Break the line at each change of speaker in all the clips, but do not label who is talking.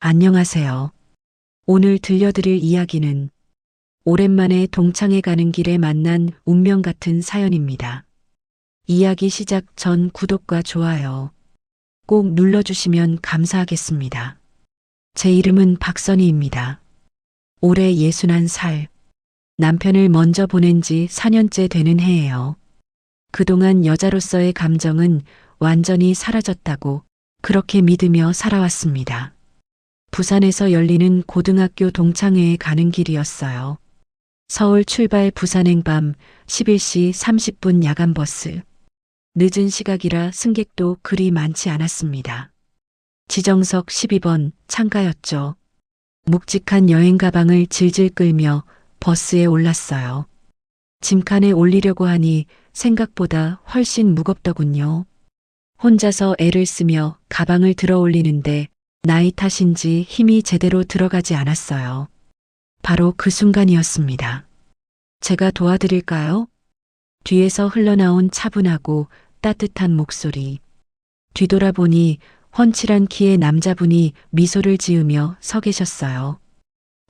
안녕하세요. 오늘 들려드릴 이야기는 오랜만에 동창회 가는 길에 만난 운명 같은 사연입니다. 이야기 시작 전 구독과 좋아요 꼭 눌러주시면 감사하겠습니다. 제 이름은 박선희입니다. 올해 61살. 남편을 먼저 보낸 지 4년째 되는 해예요. 그동안 여자로서의 감정은 완전히 사라졌다고 그렇게 믿으며 살아왔습니다. 부산에서 열리는 고등학교 동창회에 가는 길이었어요. 서울 출발 부산행 밤 11시 30분 야간버스. 늦은 시각이라 승객도 그리 많지 않았습니다. 지정석 12번 창가였죠. 묵직한 여행 가방을 질질 끌며 버스에 올랐어요. 짐칸에 올리려고 하니 생각보다 훨씬 무겁더군요. 혼자서 애를 쓰며 가방을 들어 올리는데 나이 탓인지 힘이 제대로 들어가지 않았어요. 바로 그 순간이었습니다. 제가 도와드릴까요? 뒤에서 흘러나온 차분하고 따뜻한 목소리. 뒤돌아보니 훤칠한 키의 남자분이 미소를 지으며 서 계셨어요.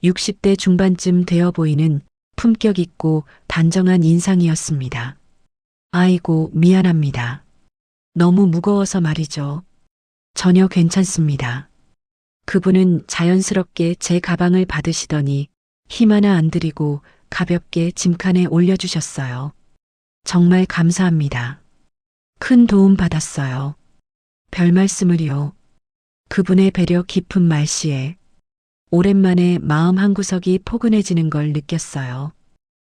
60대 중반쯤 되어 보이는 품격 있고 단정한 인상이었습니다. 아이고, 미안합니다. 너무 무거워서 말이죠. 전혀 괜찮습니다. 그분은 자연스럽게 제 가방을 받으시더니 힘 하나 안 들이고 가볍게 짐칸에 올려주셨어요. 정말 감사합니다. 큰 도움 받았어요. 별 말씀을요. 그분의 배려 깊은 말씨에 오랜만에 마음 한구석이 포근해지는 걸 느꼈어요.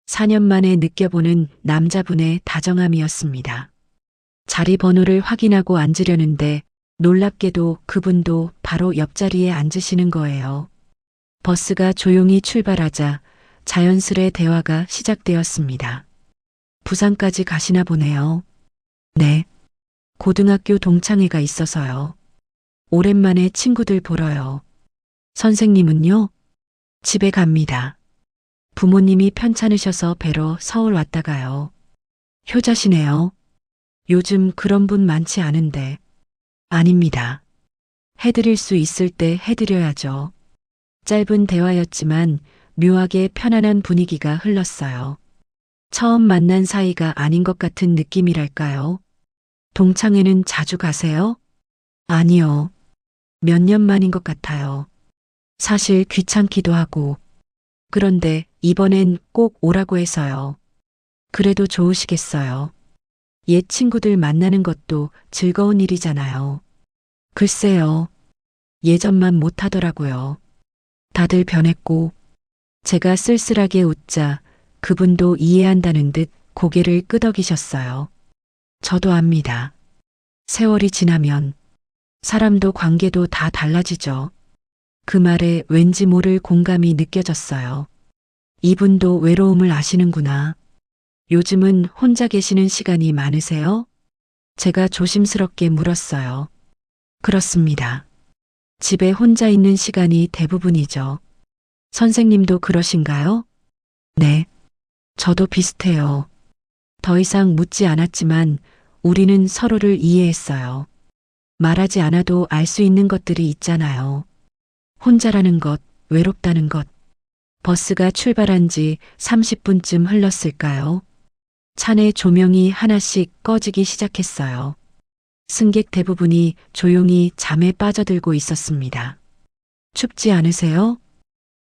4년 만에 느껴보는 남자분의 다정함이었습니다. 자리 번호를 확인하고 앉으려는데 놀랍게도 그분도 바로 옆자리에 앉으시는 거예요. 버스가 조용히 출발하자 자연스레 대화가 시작되었습니다. 부산까지 가시나 보네요. 네. 고등학교 동창회가 있어서요. 오랜만에 친구들 보러요. 선생님은요? 집에 갑니다. 부모님이 편찮으셔서 뵈러 서울 왔다가요. 효자시네요. 요즘 그런 분 많지 않은데. 아닙니다. 해드릴 수 있을 때 해드려야죠. 짧은 대화였지만 묘하게 편안한 분위기가 흘렀어요. 처음 만난 사이가 아닌 것 같은 느낌이랄까요? 동창회는 자주 가세요? 아니요. 몇 년 만인 것 같아요. 사실 귀찮기도 하고. 그런데 이번엔 꼭 오라고 해서요. 그래도 좋으시겠어요. 옛 친구들 만나는 것도 즐거운 일이잖아요. 글쎄요. 예전만 못하더라고요. 다들 변했고. 제가 쓸쓸하게 웃자 그분도 이해한다는 듯 고개를 끄덕이셨어요. 저도 압니다. 세월이 지나면 사람도 관계도 다 달라지죠. 그 말에 왠지 모를 공감이 느껴졌어요. 이분도 외로움을 아시는구나. 요즘은 혼자 계시는 시간이 많으세요? 제가 조심스럽게 물었어요. 그렇습니다. 집에 혼자 있는 시간이 대부분이죠. 선생님도 그러신가요? 네. 저도 비슷해요. 더 이상 묻지 않았지만 우리는 서로를 이해했어요. 말하지 않아도 알 수 있는 것들이 있잖아요. 혼자라는 것, 외롭다는 것. 버스가 출발한 지 30분쯤 흘렀을까요? 차내 조명이 하나씩 꺼지기 시작했어요. 승객 대부분이 조용히 잠에 빠져들고 있었습니다. 춥지 않으세요?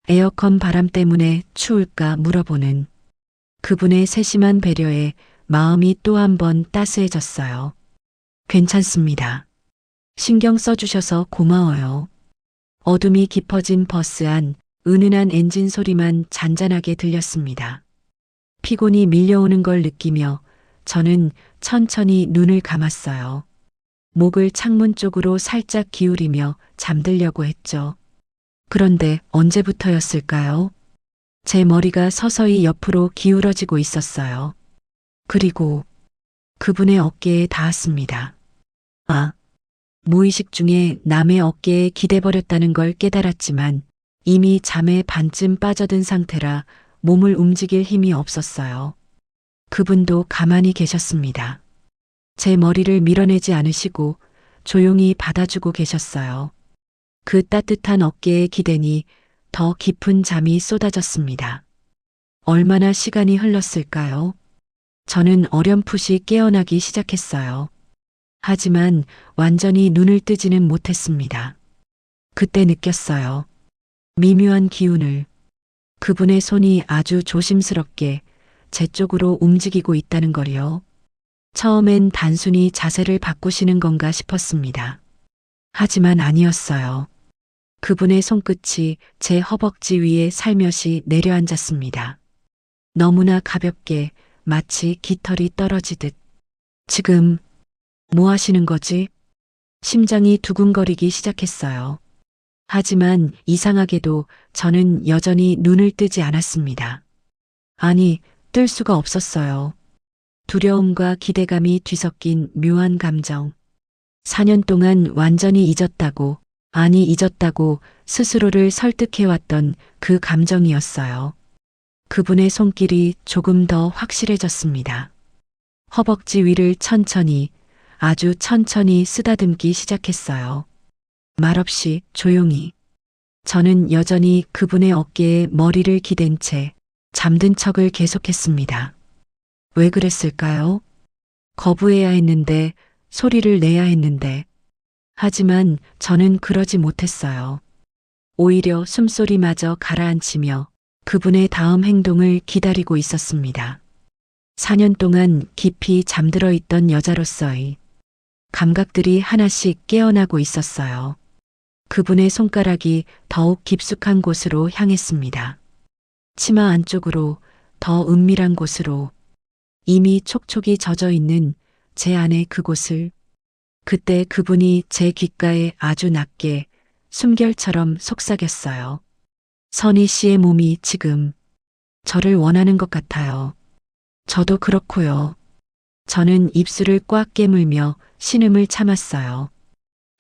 에어컨 바람 때문에 추울까 물어보는 그분의 세심한 배려에 마음이 또 한 번 따스해졌어요. 괜찮습니다. 신경 써주셔서 고마워요. 어둠이 깊어진 버스 안 은은한 엔진 소리만 잔잔하게 들렸습니다. 피곤이 밀려오는 걸 느끼며 저는 천천히 눈을 감았어요. 목을 창문 쪽으로 살짝 기울이며 잠들려고 했죠. 그런데 언제부터였을까요? 제 머리가 서서히 옆으로 기울어지고 있었어요. 그리고 그분의 어깨에 닿았습니다. 아, 무의식 중에 남의 어깨에 기대버렸다는 걸 깨달았지만 이미 잠에 반쯤 빠져든 상태라 몸을 움직일 힘이 없었어요. 그분도 가만히 계셨습니다. 제 머리를 밀어내지 않으시고 조용히 받아주고 계셨어요. 그 따뜻한 어깨에 기대니 더 깊은 잠이 쏟아졌습니다. 얼마나 시간이 흘렀을까요? 저는 어렴풋이 깨어나기 시작했어요. 하지만 완전히 눈을 뜨지는 못했습니다. 그때 느꼈어요. 미묘한 기운을. 그분의 손이 아주 조심스럽게 제 쪽으로 움직이고 있다는 걸요. 처음엔 단순히 자세를 바꾸시는 건가 싶었습니다. 하지만 아니었어요. 그분의 손끝이 제 허벅지 위에 살며시 내려앉았습니다. 너무나 가볍게 마치 깃털이 떨어지듯. 지금 뭐 하시는 거지? 심장이 두근거리기 시작했어요. 하지만 이상하게도 저는 여전히 눈을 뜨지 않았습니다. 아니, 뜰 수가 없었어요. 두려움과 기대감이 뒤섞인 묘한 감정. 4년 동안 완전히 잊었다고 스스로를 설득해왔던 그 감정이었어요. 그분의 손길이 조금 더 확실해졌습니다. 허벅지 위를 천천히, 아주 천천히 쓰다듬기 시작했어요. 말없이 조용히. 저는 여전히 그분의 어깨에 머리를 기댄 채 잠든 척을 계속했습니다. 왜 그랬을까요? 거부해야 했는데, 소리를 내야 했는데. 하지만 저는 그러지 못했어요. 오히려 숨소리마저 가라앉히며 그분의 다음 행동을 기다리고 있었습니다. 4년 동안 깊이 잠들어 있던 여자로서의 감각들이 하나씩 깨어나고 있었어요. 그분의 손가락이 더욱 깊숙한 곳으로 향했습니다. 치마 안쪽으로, 더 은밀한 곳으로, 이미 촉촉이 젖어 있는 제 안의 그곳을. 그때 그분이 제 귓가에 아주 낮게 숨결처럼 속삭였어요. 선희 씨의 몸이 지금 저를 원하는 것 같아요. 저도 그렇고요. 저는 입술을 꽉 깨물며 신음을 참았어요.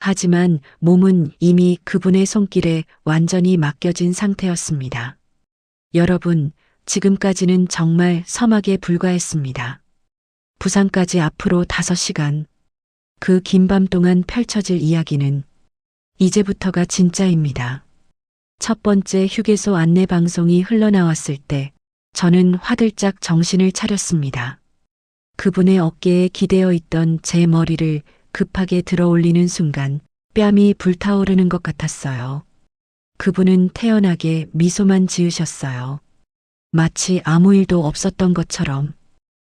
하지만 몸은 이미 그분의 손길에 완전히 맡겨진 상태였습니다. 여러분, 지금까지는 정말 서막에 불과했습니다. 부산까지 앞으로 5시간. 그 긴 밤 동안 펼쳐질 이야기는 이제부터가 진짜입니다. 첫 번째 휴게소 안내 방송이 흘러나왔을 때 저는 화들짝 정신을 차렸습니다. 그분의 어깨에 기대어 있던 제 머리를 급하게 들어 올리는 순간 뺨이 불타오르는 것 같았어요. 그분은 태연하게 미소만 지으셨어요. 마치 아무 일도 없었던 것처럼.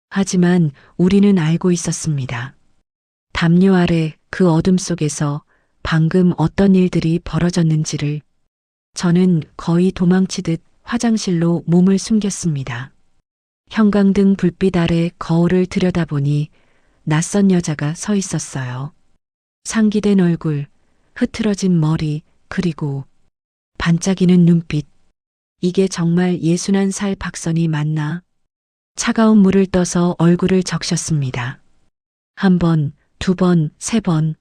하지만 우리는 알고 있었습니다. 담요 아래 그 어둠 속에서 방금 어떤 일들이 벌어졌는지를. 저는 거의 도망치듯 화장실로 몸을 숨겼습니다. 형광등 불빛 아래 거울을 들여다보니 낯선 여자가 서 있었어요. 상기된 얼굴, 흐트러진 머리, 그리고 반짝이는 눈빛. 이게 정말 61살 박선희 맞나? 차가운 물을 떠서 얼굴을 적셨습니다. 1번, 2번, 3번.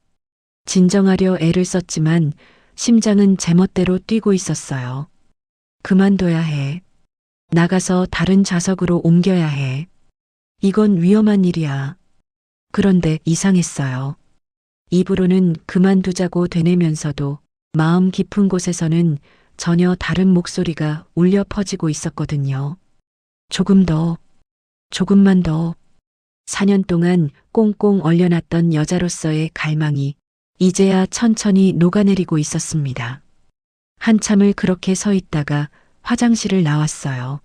진정하려 애를 썼지만 심장은 제멋대로 뛰고 있었어요. 그만둬야 해. 나가서 다른 좌석으로 옮겨야 해. 이건 위험한 일이야. 그런데 이상했어요. 입으로는 그만두자고 되뇌면서도 마음 깊은 곳에서는 전혀 다른 목소리가 울려 퍼지고 있었거든요. 조금 더, 조금만 더. 4년 동안 꽁꽁 얼려놨던 여자로서의 갈망이 이제야 천천히 녹아내리고 있었습니다. 한참을 그렇게 서 있다가 화장실을 나왔어요.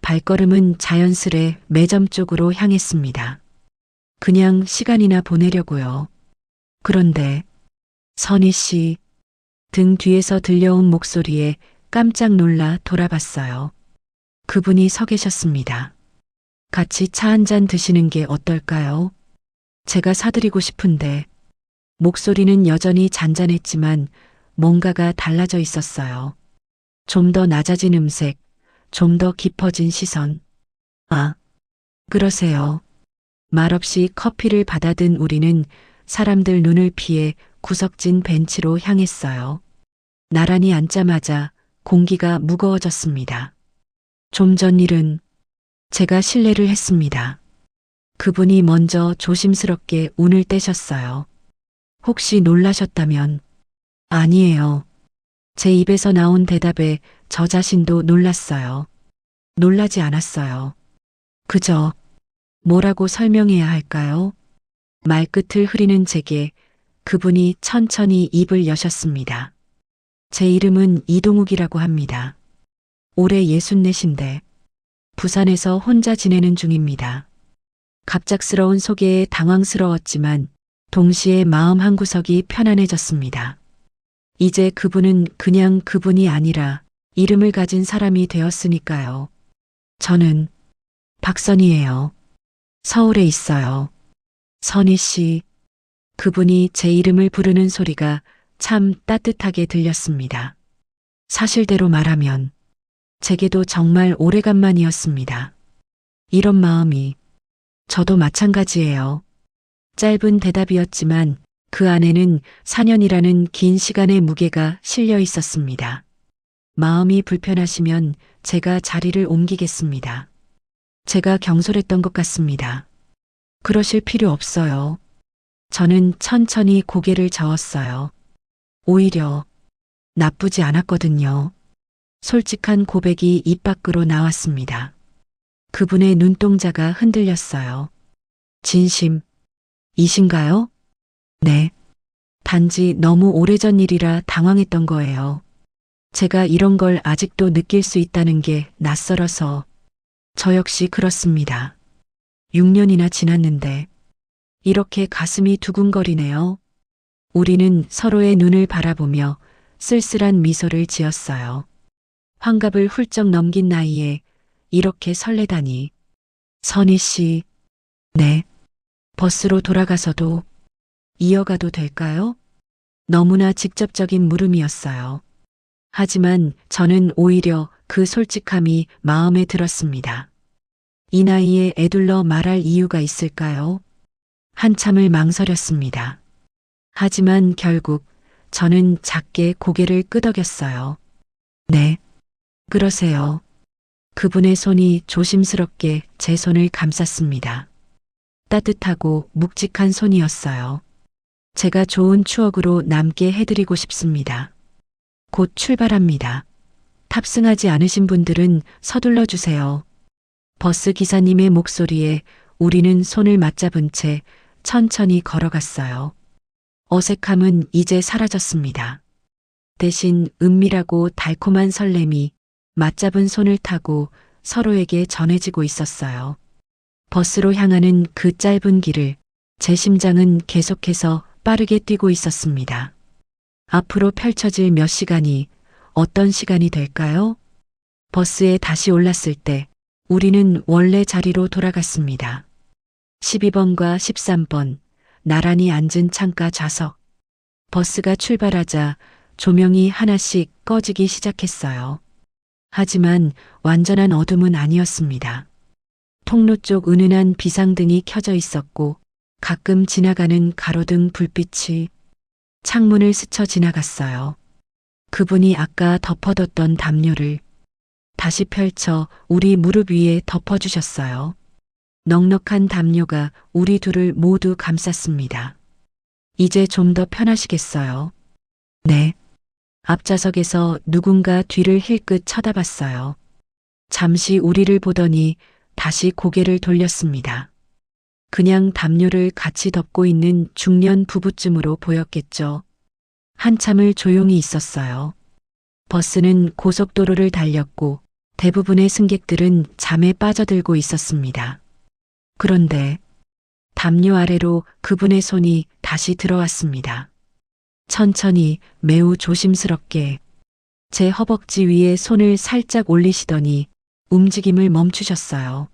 발걸음은 자연스레 매점 쪽으로 향했습니다. 그냥 시간이나 보내려고요. 그런데 선희 씨, 등 뒤에서 들려온 목소리에 깜짝 놀라 돌아봤어요. 그분이 서 계셨습니다. 같이 차 한 잔 드시는 게 어떨까요? 제가 사드리고 싶은데. 목소리는 여전히 잔잔했지만 뭔가가 달라져 있었어요. 좀 더 낮아진 음색, 좀 더 깊어진 시선. 아, 그러세요. 말없이 커피를 받아든 우리는 사람들 눈을 피해 구석진 벤치로 향했어요. 나란히 앉자마자 공기가 무거워졌습니다. 좀 전 일은 제가 실례를 했습니다. 그분이 먼저 조심스럽게 운을 떼셨어요. 혹시 놀라셨다면 아니에요. 제 입에서 나온 대답에 저 자신도 놀랐어요. 놀라지 않았어요. 그저 뭐라고 설명해야 할까요? 말끝을 흐리는 제게 그분이 천천히 입을 여셨습니다. 제 이름은 이동욱이라고 합니다. 올해 64인데 부산에서 혼자 지내는 중입니다. 갑작스러운 소개에 당황스러웠지만 동시에 마음 한구석이 편안해졌습니다. 이제 그분은 그냥 그분이 아니라 이름을 가진 사람이 되었으니까요. 저는 박선희예요. 서울에 있어요. 선희 씨. 그분이 제 이름을 부르는 소리가 참 따뜻하게 들렸습니다. 사실대로 말하면 제게도 정말 오래간만이었습니다. 이런 마음이 저도 마찬가지예요. 짧은 대답이었지만 그 안에는 4년이라는 긴 시간의 무게가 실려 있었습니다. 마음이 불편하시면 제가 자리를 옮기겠습니다. 제가 경솔했던 것 같습니다. 그러실 필요 없어요. 저는 천천히 고개를 저었어요. 오히려 나쁘지 않았거든요. 솔직한 고백이 입 밖으로 나왔습니다. 그분의 눈동자가 흔들렸어요. 진심이신가요? 네. 단지 너무 오래전 일이라 당황했던 거예요. 제가 이런 걸 아직도 느낄 수 있다는 게 낯설어서 저 역시 그렇습니다. 6년이나 지났는데 이렇게 가슴이 두근거리네요. 우리는 서로의 눈을 바라보며 쓸쓸한 미소를 지었어요. 환갑을 훌쩍 넘긴 나이에 이렇게 설레다니. 선희 씨, 네. 버스로 돌아가서도 이어가도 될까요? 너무나 직접적인 물음이었어요. 하지만 저는 오히려 그 솔직함이 마음에 들었습니다. 이 나이에 애둘러 말할 이유가 있을까요? 한참을 망설였습니다. 하지만 결국 저는 작게 고개를 끄덕였어요. 네, 그러세요. 그분의 손이 조심스럽게 제 손을 감쌌습니다. 따뜻하고 묵직한 손이었어요. 제가 좋은 추억으로 남게 해드리고 싶습니다. 곧 출발합니다. 탑승하지 않으신 분들은 서둘러 주세요. 버스 기사님의 목소리에 우리는 손을 맞잡은 채 천천히 걸어갔어요. 어색함은 이제 사라졌습니다. 대신 은밀하고 달콤한 설렘이 맞잡은 손을 타고 서로에게 전해지고 있었어요. 버스로 향하는 그 짧은 길을 제 심장은 계속해서 빠르게 뛰고 있었습니다. 앞으로 펼쳐질 몇 시간이 어떤 시간이 될까요? 버스에 다시 올랐을 때 우리는 원래 자리로 돌아갔습니다. 12번과 13번, 나란히 앉은 창가 좌석. 버스가 출발하자 조명이 하나씩 꺼지기 시작했어요. 하지만 완전한 어둠은 아니었습니다. 통로 쪽 은은한 비상등이 켜져 있었고 가끔 지나가는 가로등 불빛이 창문을 스쳐 지나갔어요. 그분이 아까 덮어뒀던 담요를 다시 펼쳐 우리 무릎 위에 덮어주셨어요. 넉넉한 담요가 우리 둘을 모두 감쌌습니다. 이제 좀 더 편하시겠어요? 네. 앞좌석에서 누군가 뒤를 힐끗 쳐다봤어요. 잠시 우리를 보더니 다시 고개를 돌렸습니다. 그냥 담요를 같이 덮고 있는 중년 부부쯤으로 보였겠죠. 한참을 조용히 있었어요. 버스는 고속도로를 달렸고 대부분의 승객들은 잠에 빠져들고 있었습니다. 그런데 담요 아래로 그분의 손이 다시 들어왔습니다. 천천히 매우 조심스럽게 제 허벅지 위에 손을 살짝 올리시더니 움직임을 멈추셨어요.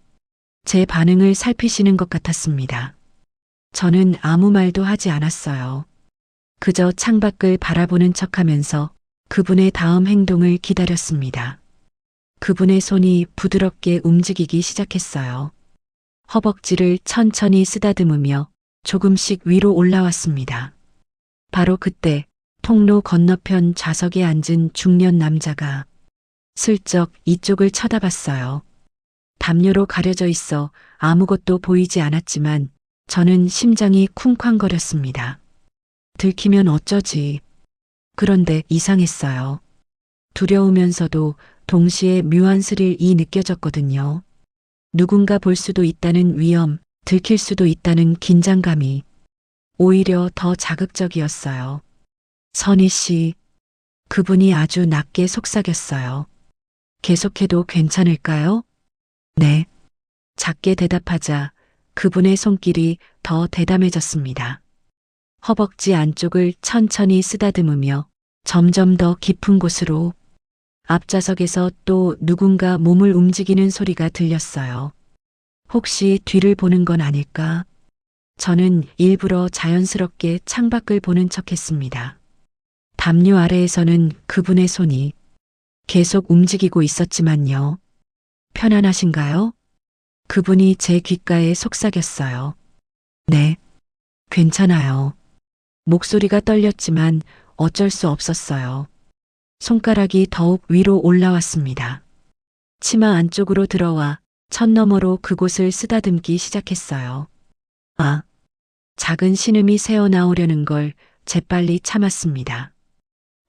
제 반응을 살피시는 것 같았습니다. 저는 아무 말도 하지 않았어요. 그저 창밖을 바라보는 척하면서 그분의 다음 행동을 기다렸습니다. 그분의 손이 부드럽게 움직이기 시작했어요. 허벅지를 천천히 쓰다듬으며 조금씩 위로 올라왔습니다. 바로 그때 통로 건너편 좌석에 앉은 중년 남자가 슬쩍 이쪽을 쳐다봤어요. 담요로 가려져 있어 아무것도 보이지 않았지만 저는 심장이 쿵쾅거렸습니다. 들키면 어쩌지. 그런데 이상했어요. 두려우면서도 동시에 묘한 스릴이 느껴졌거든요. 누군가 볼 수도 있다는 위험, 들킬 수도 있다는 긴장감이 오히려 더 자극적이었어요. 선희 씨, 그분이 아주 낮게 속삭였어요. 계속해도 괜찮을까요? 네. 작게 대답하자 그분의 손길이 더 대담해졌습니다. 허벅지 안쪽을 천천히 쓰다듬으며 점점 더 깊은 곳으로 앞좌석에서 또 누군가 몸을 움직이는 소리가 들렸어요. 혹시 뒤를 보는 건 아닐까? 저는 일부러 자연스럽게 창밖을 보는 척 했습니다. 담요 아래에서는 그분의 손이 계속 움직이고 있었지만요. 편안하신가요? 그분이 제 귓가에 속삭였어요. 네, 괜찮아요. 목소리가 떨렸지만 어쩔 수 없었어요. 손가락이 더욱 위로 올라왔습니다. 치마 안쪽으로 들어와 천 너머로 그곳을 쓰다듬기 시작했어요. 아, 작은 신음이 새어나오려는 걸 재빨리 참았습니다.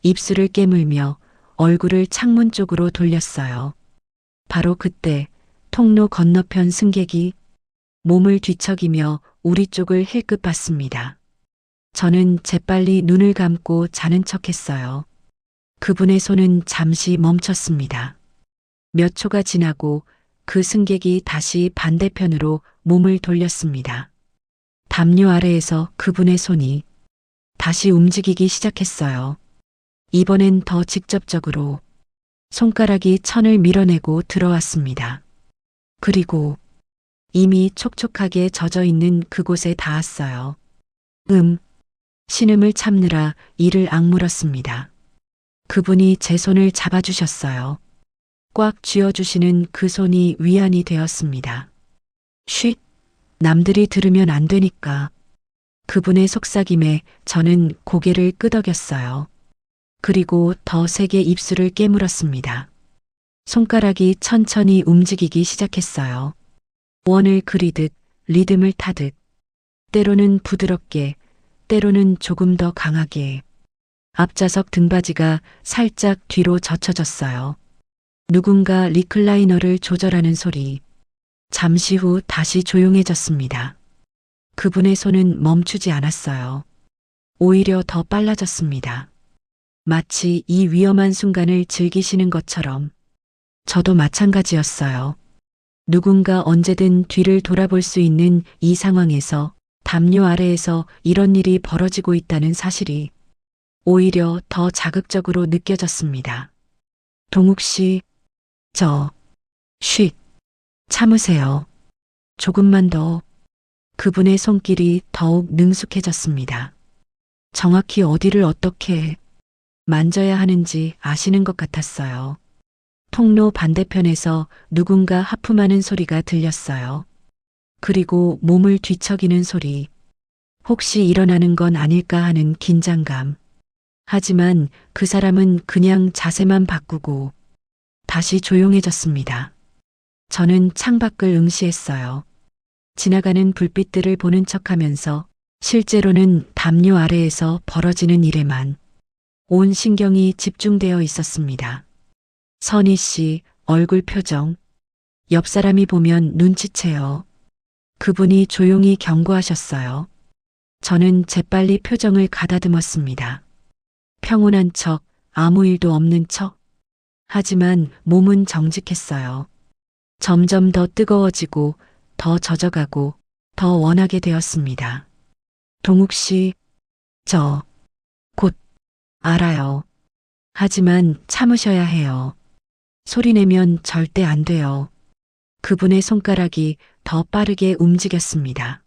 입술을 깨물며 얼굴을 창문 쪽으로 돌렸어요. 바로 그때 통로 건너편 승객이 몸을 뒤척이며 우리 쪽을 힐끗 봤습니다. 저는 재빨리 눈을 감고 자는 척했어요. 그분의 손은 잠시 멈췄습니다. 몇 초가 지나고 그 승객이 다시 반대편으로 몸을 돌렸습니다. 담요 아래에서 그분의 손이 다시 움직이기 시작했어요. 이번엔 더 직접적으로 손가락이 천을 밀어내고 들어왔습니다. 그리고 이미 촉촉하게 젖어 있는 그곳에 닿았어요. 신음을 참느라 이를 악물었습니다. 그분이 제 손을 잡아주셨어요. 꽉 쥐어주시는 그 손이 위안이 되었습니다. 쉿! 남들이 들으면 안 되니까. 그분의 속삭임에 저는 고개를 끄덕였어요. 그리고 더 세게 입술을 깨물었습니다. 손가락이 천천히 움직이기 시작했어요. 원을 그리듯 리듬을 타듯 때로는 부드럽게 때로는 조금 더 강하게 앞좌석 등받이가 살짝 뒤로 젖혀졌어요. 누군가 리클라이너를 조절하는 소리. 잠시 후 다시 조용해졌습니다. 그분의 손은 멈추지 않았어요. 오히려 더 빨라졌습니다. 마치 이 위험한 순간을 즐기시는 것처럼 저도 마찬가지였어요. 누군가 언제든 뒤를 돌아볼 수 있는 이 상황에서 담요 아래에서 이런 일이 벌어지고 있다는 사실이 오히려 더 자극적으로 느껴졌습니다. 동욱 씨, 쉿, 참으세요. 조금만 더. 그분의 손길이 더욱 능숙해졌습니다. 정확히 어디를 어떻게 만져야 하는지 아시는 것 같았어요. 통로 반대편에서 누군가 하품하는 소리가 들렸어요. 그리고 몸을 뒤척이는 소리. 혹시 일어나는 건 아닐까 하는 긴장감. 하지만 그 사람은 그냥 자세만 바꾸고 다시 조용해졌습니다. 저는 창밖을 응시했어요. 지나가는 불빛들을 보는 척하면서 실제로는 담요 아래에서 벌어지는 일에만 온 신경이 집중되어 있었습니다. 선희 씨 얼굴 표정. 옆 사람이 보면 눈치채요. 그분이 조용히 경고하셨어요. 저는 재빨리 표정을 가다듬었습니다. 평온한 척, 아무 일도 없는 척. 하지만 몸은 정직했어요. 점점 더 뜨거워지고 더 젖어가고 더 원하게 되었습니다. 동욱 씨, 곧 알아요. 하지만 참으셔야 해요. 소리내면 절대 안 돼요. 그분의 손가락이 더 빠르게 움직였습니다.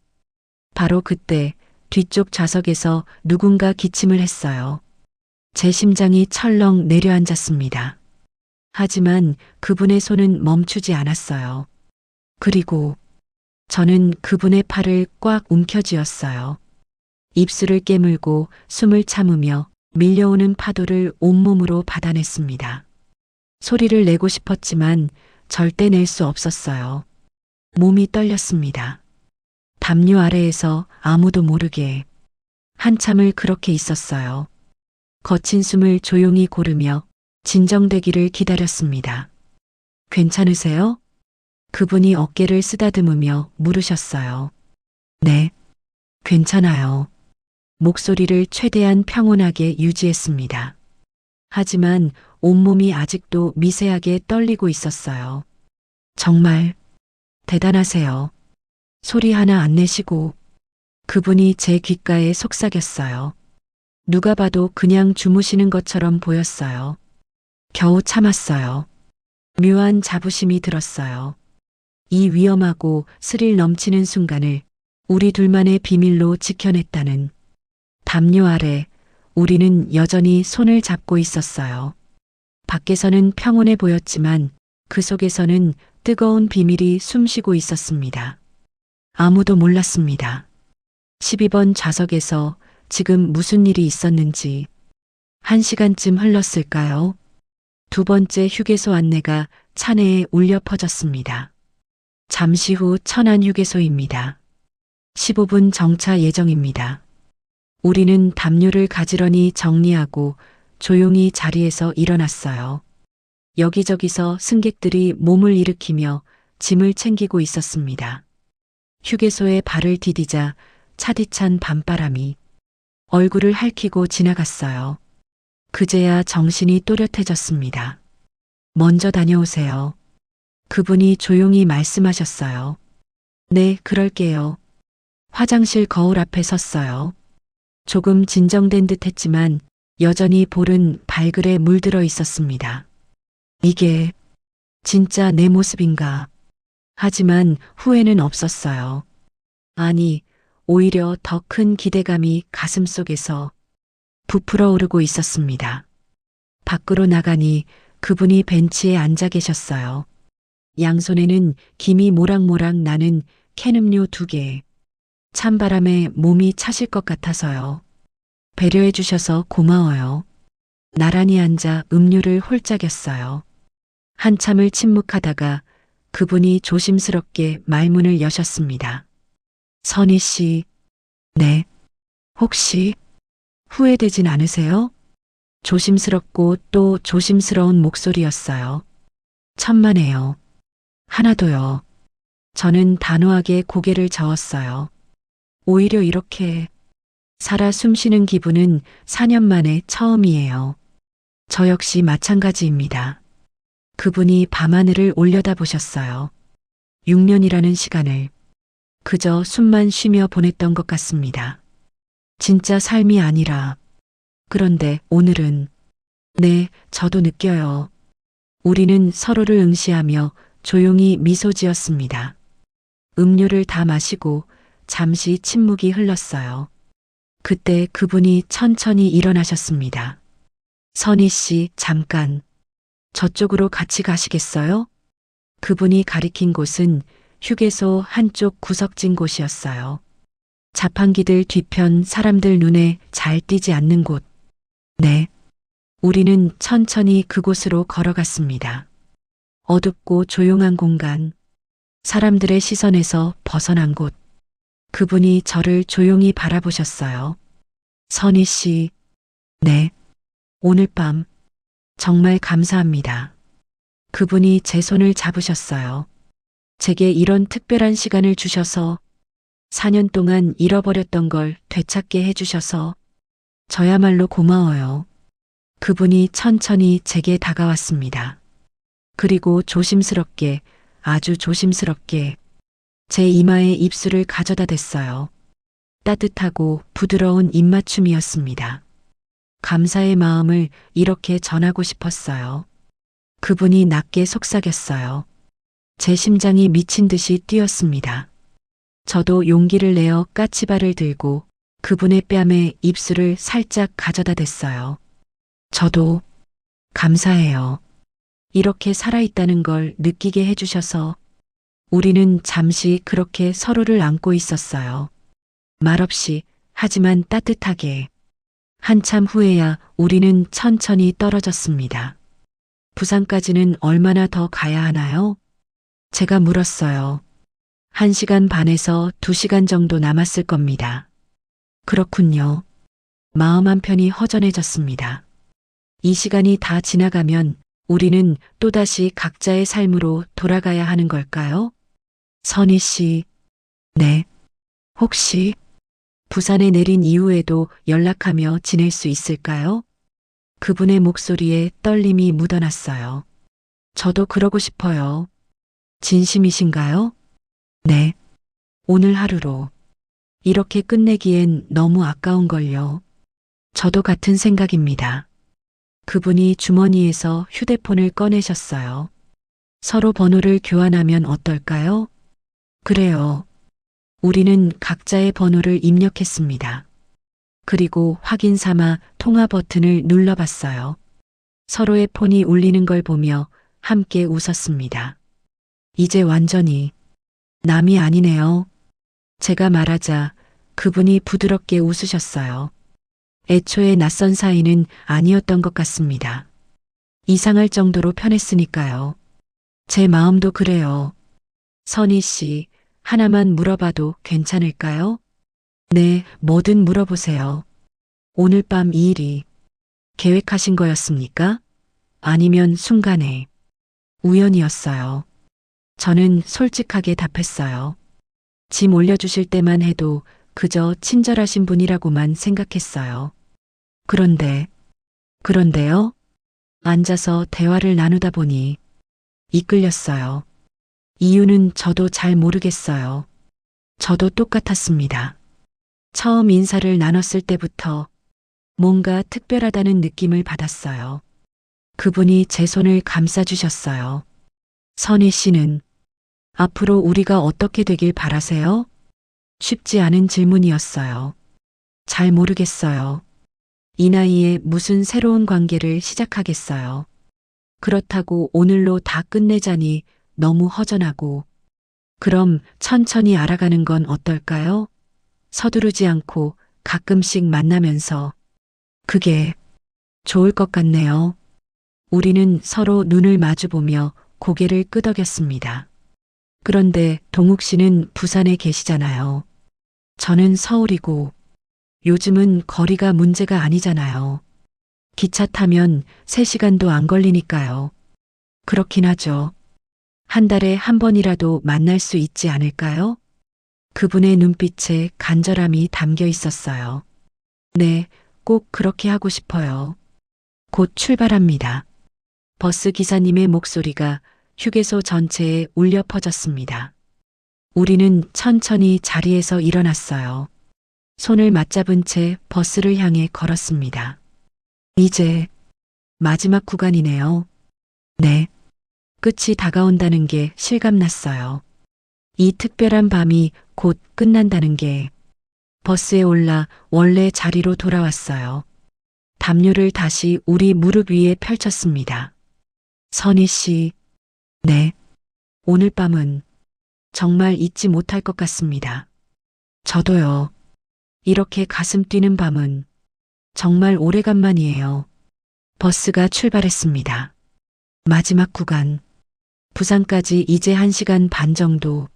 바로 그때 뒤쪽 좌석에서 누군가 기침을 했어요. 제 심장이 철렁 내려앉았습니다. 하지만 그분의 손은 멈추지 않았어요. 그리고 저는 그분의 팔을 꽉 움켜쥐었어요. 입술을 깨물고 숨을 참으며 밀려오는 파도를 온몸으로 받아냈습니다. 소리를 내고 싶었지만 절대 낼 수 없었어요. 몸이 떨렸습니다. 담요 아래에서 아무도 모르게 한참을 그렇게 있었어요. 거친 숨을 조용히 고르며 진정되기를 기다렸습니다. 괜찮으세요? 그분이 어깨를 쓰다듬으며 물으셨어요. 네, 괜찮아요. 목소리를 최대한 평온하게 유지했습니다. 하지만 온몸이 아직도 미세하게 떨리고 있었어요. 정말 대단하세요. 소리 하나 안 내시고 그분이 제 귓가에 속삭였어요. 누가 봐도 그냥 주무시는 것처럼 보였어요. 겨우 참았어요. 묘한 자부심이 들었어요. 이 위험하고 스릴 넘치는 순간을 우리 둘만의 비밀로 지켜냈다는 담요 아래 우리는 여전히 손을 잡고 있었어요. 밖에서는 평온해 보였지만 그 속에서는 뜨거운 비밀이 숨쉬고 있었습니다. 아무도 몰랐습니다. 12번 좌석에서 지금 무슨 일이 있었는지 1시간쯤 흘렀을까요? 두 번째 휴게소 안내가 차내에 울려 퍼졌습니다. 잠시 후 천안 휴게소입니다. 15분 정차 예정입니다. 우리는 담요를 가지런히 정리하고 조용히 자리에서 일어났어요. 여기저기서 승객들이 몸을 일으키며 짐을 챙기고 있었습니다. 휴게소에 발을 디디자 차디찬 밤바람이 얼굴을 핥히고 지나갔어요. 그제야 정신이 또렷해졌습니다. 먼저 다녀오세요. 그분이 조용히 말씀하셨어요. 네, 그럴게요. 화장실 거울 앞에 섰어요. 조금 진정된 듯 했지만 여전히 볼은 발글에 물들어 있었습니다. 이게 진짜 내 모습인가? 하지만 후회는 없었어요. 아니, 오히려 더 큰 기대감이 가슴속에서 부풀어 오르고 있었습니다. 밖으로 나가니 그분이 벤치에 앉아 계셨어요. 양손에는 김이 모락모락 나는 캔 음료 2개. 찬바람에 몸이 차실 것 같아서요. 배려해 주셔서 고마워요. 나란히 앉아 음료를 홀짝였어요. 한참을 침묵하다가 그분이 조심스럽게 말문을 여셨습니다. 선희 씨, 네. 혹시 후회되진 않으세요? 조심스럽고 또 조심스러운 목소리였어요. 천만에요. 하나도요. 저는 단호하게 고개를 저었어요. 오히려 이렇게 살아 숨쉬는 기분은 4년 만에 처음이에요. 저 역시 마찬가지입니다. 그분이 밤하늘을 올려다보셨어요. 6년이라는 시간을 그저 숨만 쉬며 보냈던 것 같습니다. 진짜 삶이 아니라. 그런데 오늘은 네, 저도 느껴요. 우리는 서로를 응시하며 조용히 미소 지었습니다. 음료를 다 마시고 잠시 침묵이 흘렀어요. 그때 그분이 천천히 일어나셨습니다. 선희 씨, 잠깐. 저쪽으로 같이 가시겠어요? 그분이 가리킨 곳은 휴게소 한쪽 구석진 곳이었어요. 자판기들 뒤편 사람들 눈에 잘 띄지 않는 곳. 네. 우리는 천천히 그곳으로 걸어갔습니다. 어둡고 조용한 공간. 사람들의 시선에서 벗어난 곳. 그분이 저를 조용히 바라보셨어요. 선희 씨. 네. 오늘 밤 정말 감사합니다. 그분이 제 손을 잡으셨어요. 제게 이런 특별한 시간을 주셔서 4년 동안 잃어버렸던 걸 되찾게 해주셔서 저야말로 고마워요. 그분이 천천히 제게 다가왔습니다. 그리고 조심스럽게, 아주 조심스럽게 제 이마에 입술을 가져다 댔어요. 따뜻하고 부드러운 입맞춤이었습니다. 감사의 마음을 이렇게 전하고 싶었어요. 그분이 낮게 속삭였어요. 제 심장이 미친 듯이 뛰었습니다. 저도 용기를 내어 까치발을 들고 그분의 뺨에 입술을 살짝 가져다 댔어요. 저도 감사해요. 이렇게 살아있다는 걸 느끼게 해주셔서. 우리는 잠시 그렇게 서로를 안고 있었어요. 말없이, 하지만 따뜻하게. 한참 후에야 우리는 천천히 떨어졌습니다. 부산까지는 얼마나 더 가야 하나요? 제가 물었어요. 1시간 반에서 2시간 정도 남았을 겁니다. 그렇군요. 마음 한편이 허전해졌습니다. 이 시간이 다 지나가면 우리는 또다시 각자의 삶으로 돌아가야 하는 걸까요? 선희 씨, 네. 혹시 부산에 내린 이후에도 연락하며 지낼 수 있을까요? 그분의 목소리에 떨림이 묻어났어요. 저도 그러고 싶어요. 진심이신가요? 네. 오늘 하루로 이렇게 끝내기엔 너무 아까운걸요. 저도 같은 생각입니다. 그분이 주머니에서 휴대폰을 꺼내셨어요. 서로 번호를 교환하면 어떨까요? 그래요. 우리는 각자의 번호를 입력했습니다. 그리고 확인 삼아 통화 버튼을 눌러봤어요. 서로의 폰이 울리는 걸 보며 함께 웃었습니다. 이제 완전히 남이 아니네요. 제가 말하자 그분이 부드럽게 웃으셨어요. 애초에 낯선 사이는 아니었던 것 같습니다. 이상할 정도로 편했으니까요. 제 마음도 그래요. 선희 씨, 하나만 물어봐도 괜찮을까요? 네, 뭐든 물어보세요. 오늘 밤 이 일이 계획하신 거였습니까? 아니면 순간에 우연이었어요. 저는 솔직하게 답했어요. 짐 올려주실 때만 해도 그저 친절하신 분이라고만 생각했어요. 그런데요? 앉아서 대화를 나누다 보니 이끌렸어요. 이유는 저도 잘 모르겠어요. 저도 똑같았습니다. 처음 인사를 나눴을 때부터 뭔가 특별하다는 느낌을 받았어요. 그분이 제 손을 감싸주셨어요. 선희 씨는 앞으로 우리가 어떻게 되길 바라세요? 쉽지 않은 질문이었어요. 잘 모르겠어요. 이 나이에 무슨 새로운 관계를 시작하겠어요. 그렇다고 오늘로 다 끝내자니 너무 허전하고. 그럼 천천히 알아가는 건 어떨까요? 서두르지 않고 가끔씩 만나면서. 그게 좋을 것 같네요. 우리는 서로 눈을 마주보며 고개를 끄덕였습니다. 그런데 동욱 씨는 부산에 계시잖아요. 저는 서울이고 요즘은 거리가 문제가 아니잖아요. 기차 타면 3시간도 안 걸리니까요. 그렇긴 하죠. 한 달에 한 번이라도 만날 수 있지 않을까요? 그분의 눈빛에 간절함이 담겨 있었어요. 네, 꼭 그렇게 하고 싶어요. 곧 출발합니다. 버스 기사님의 목소리가 휴게소 전체에 울려 퍼졌습니다. 우리는 천천히 자리에서 일어났어요. 손을 맞잡은 채 버스를 향해 걸었습니다. 이제 마지막 구간이네요. 네. 끝이 다가온다는 게 실감났어요. 이 특별한 밤이 곧 끝난다는 게. 버스에 올라 원래 자리로 돌아왔어요. 담요를 다시 우리 무릎 위에 펼쳤습니다. 선희 씨, 네. 오늘 밤은 정말 잊지 못할 것 같습니다. 저도요. 이렇게 가슴 뛰는 밤은 정말 오래간만이에요. 버스가 출발했습니다. 마지막 구간. 부산까지 이제 1시간 반 정도.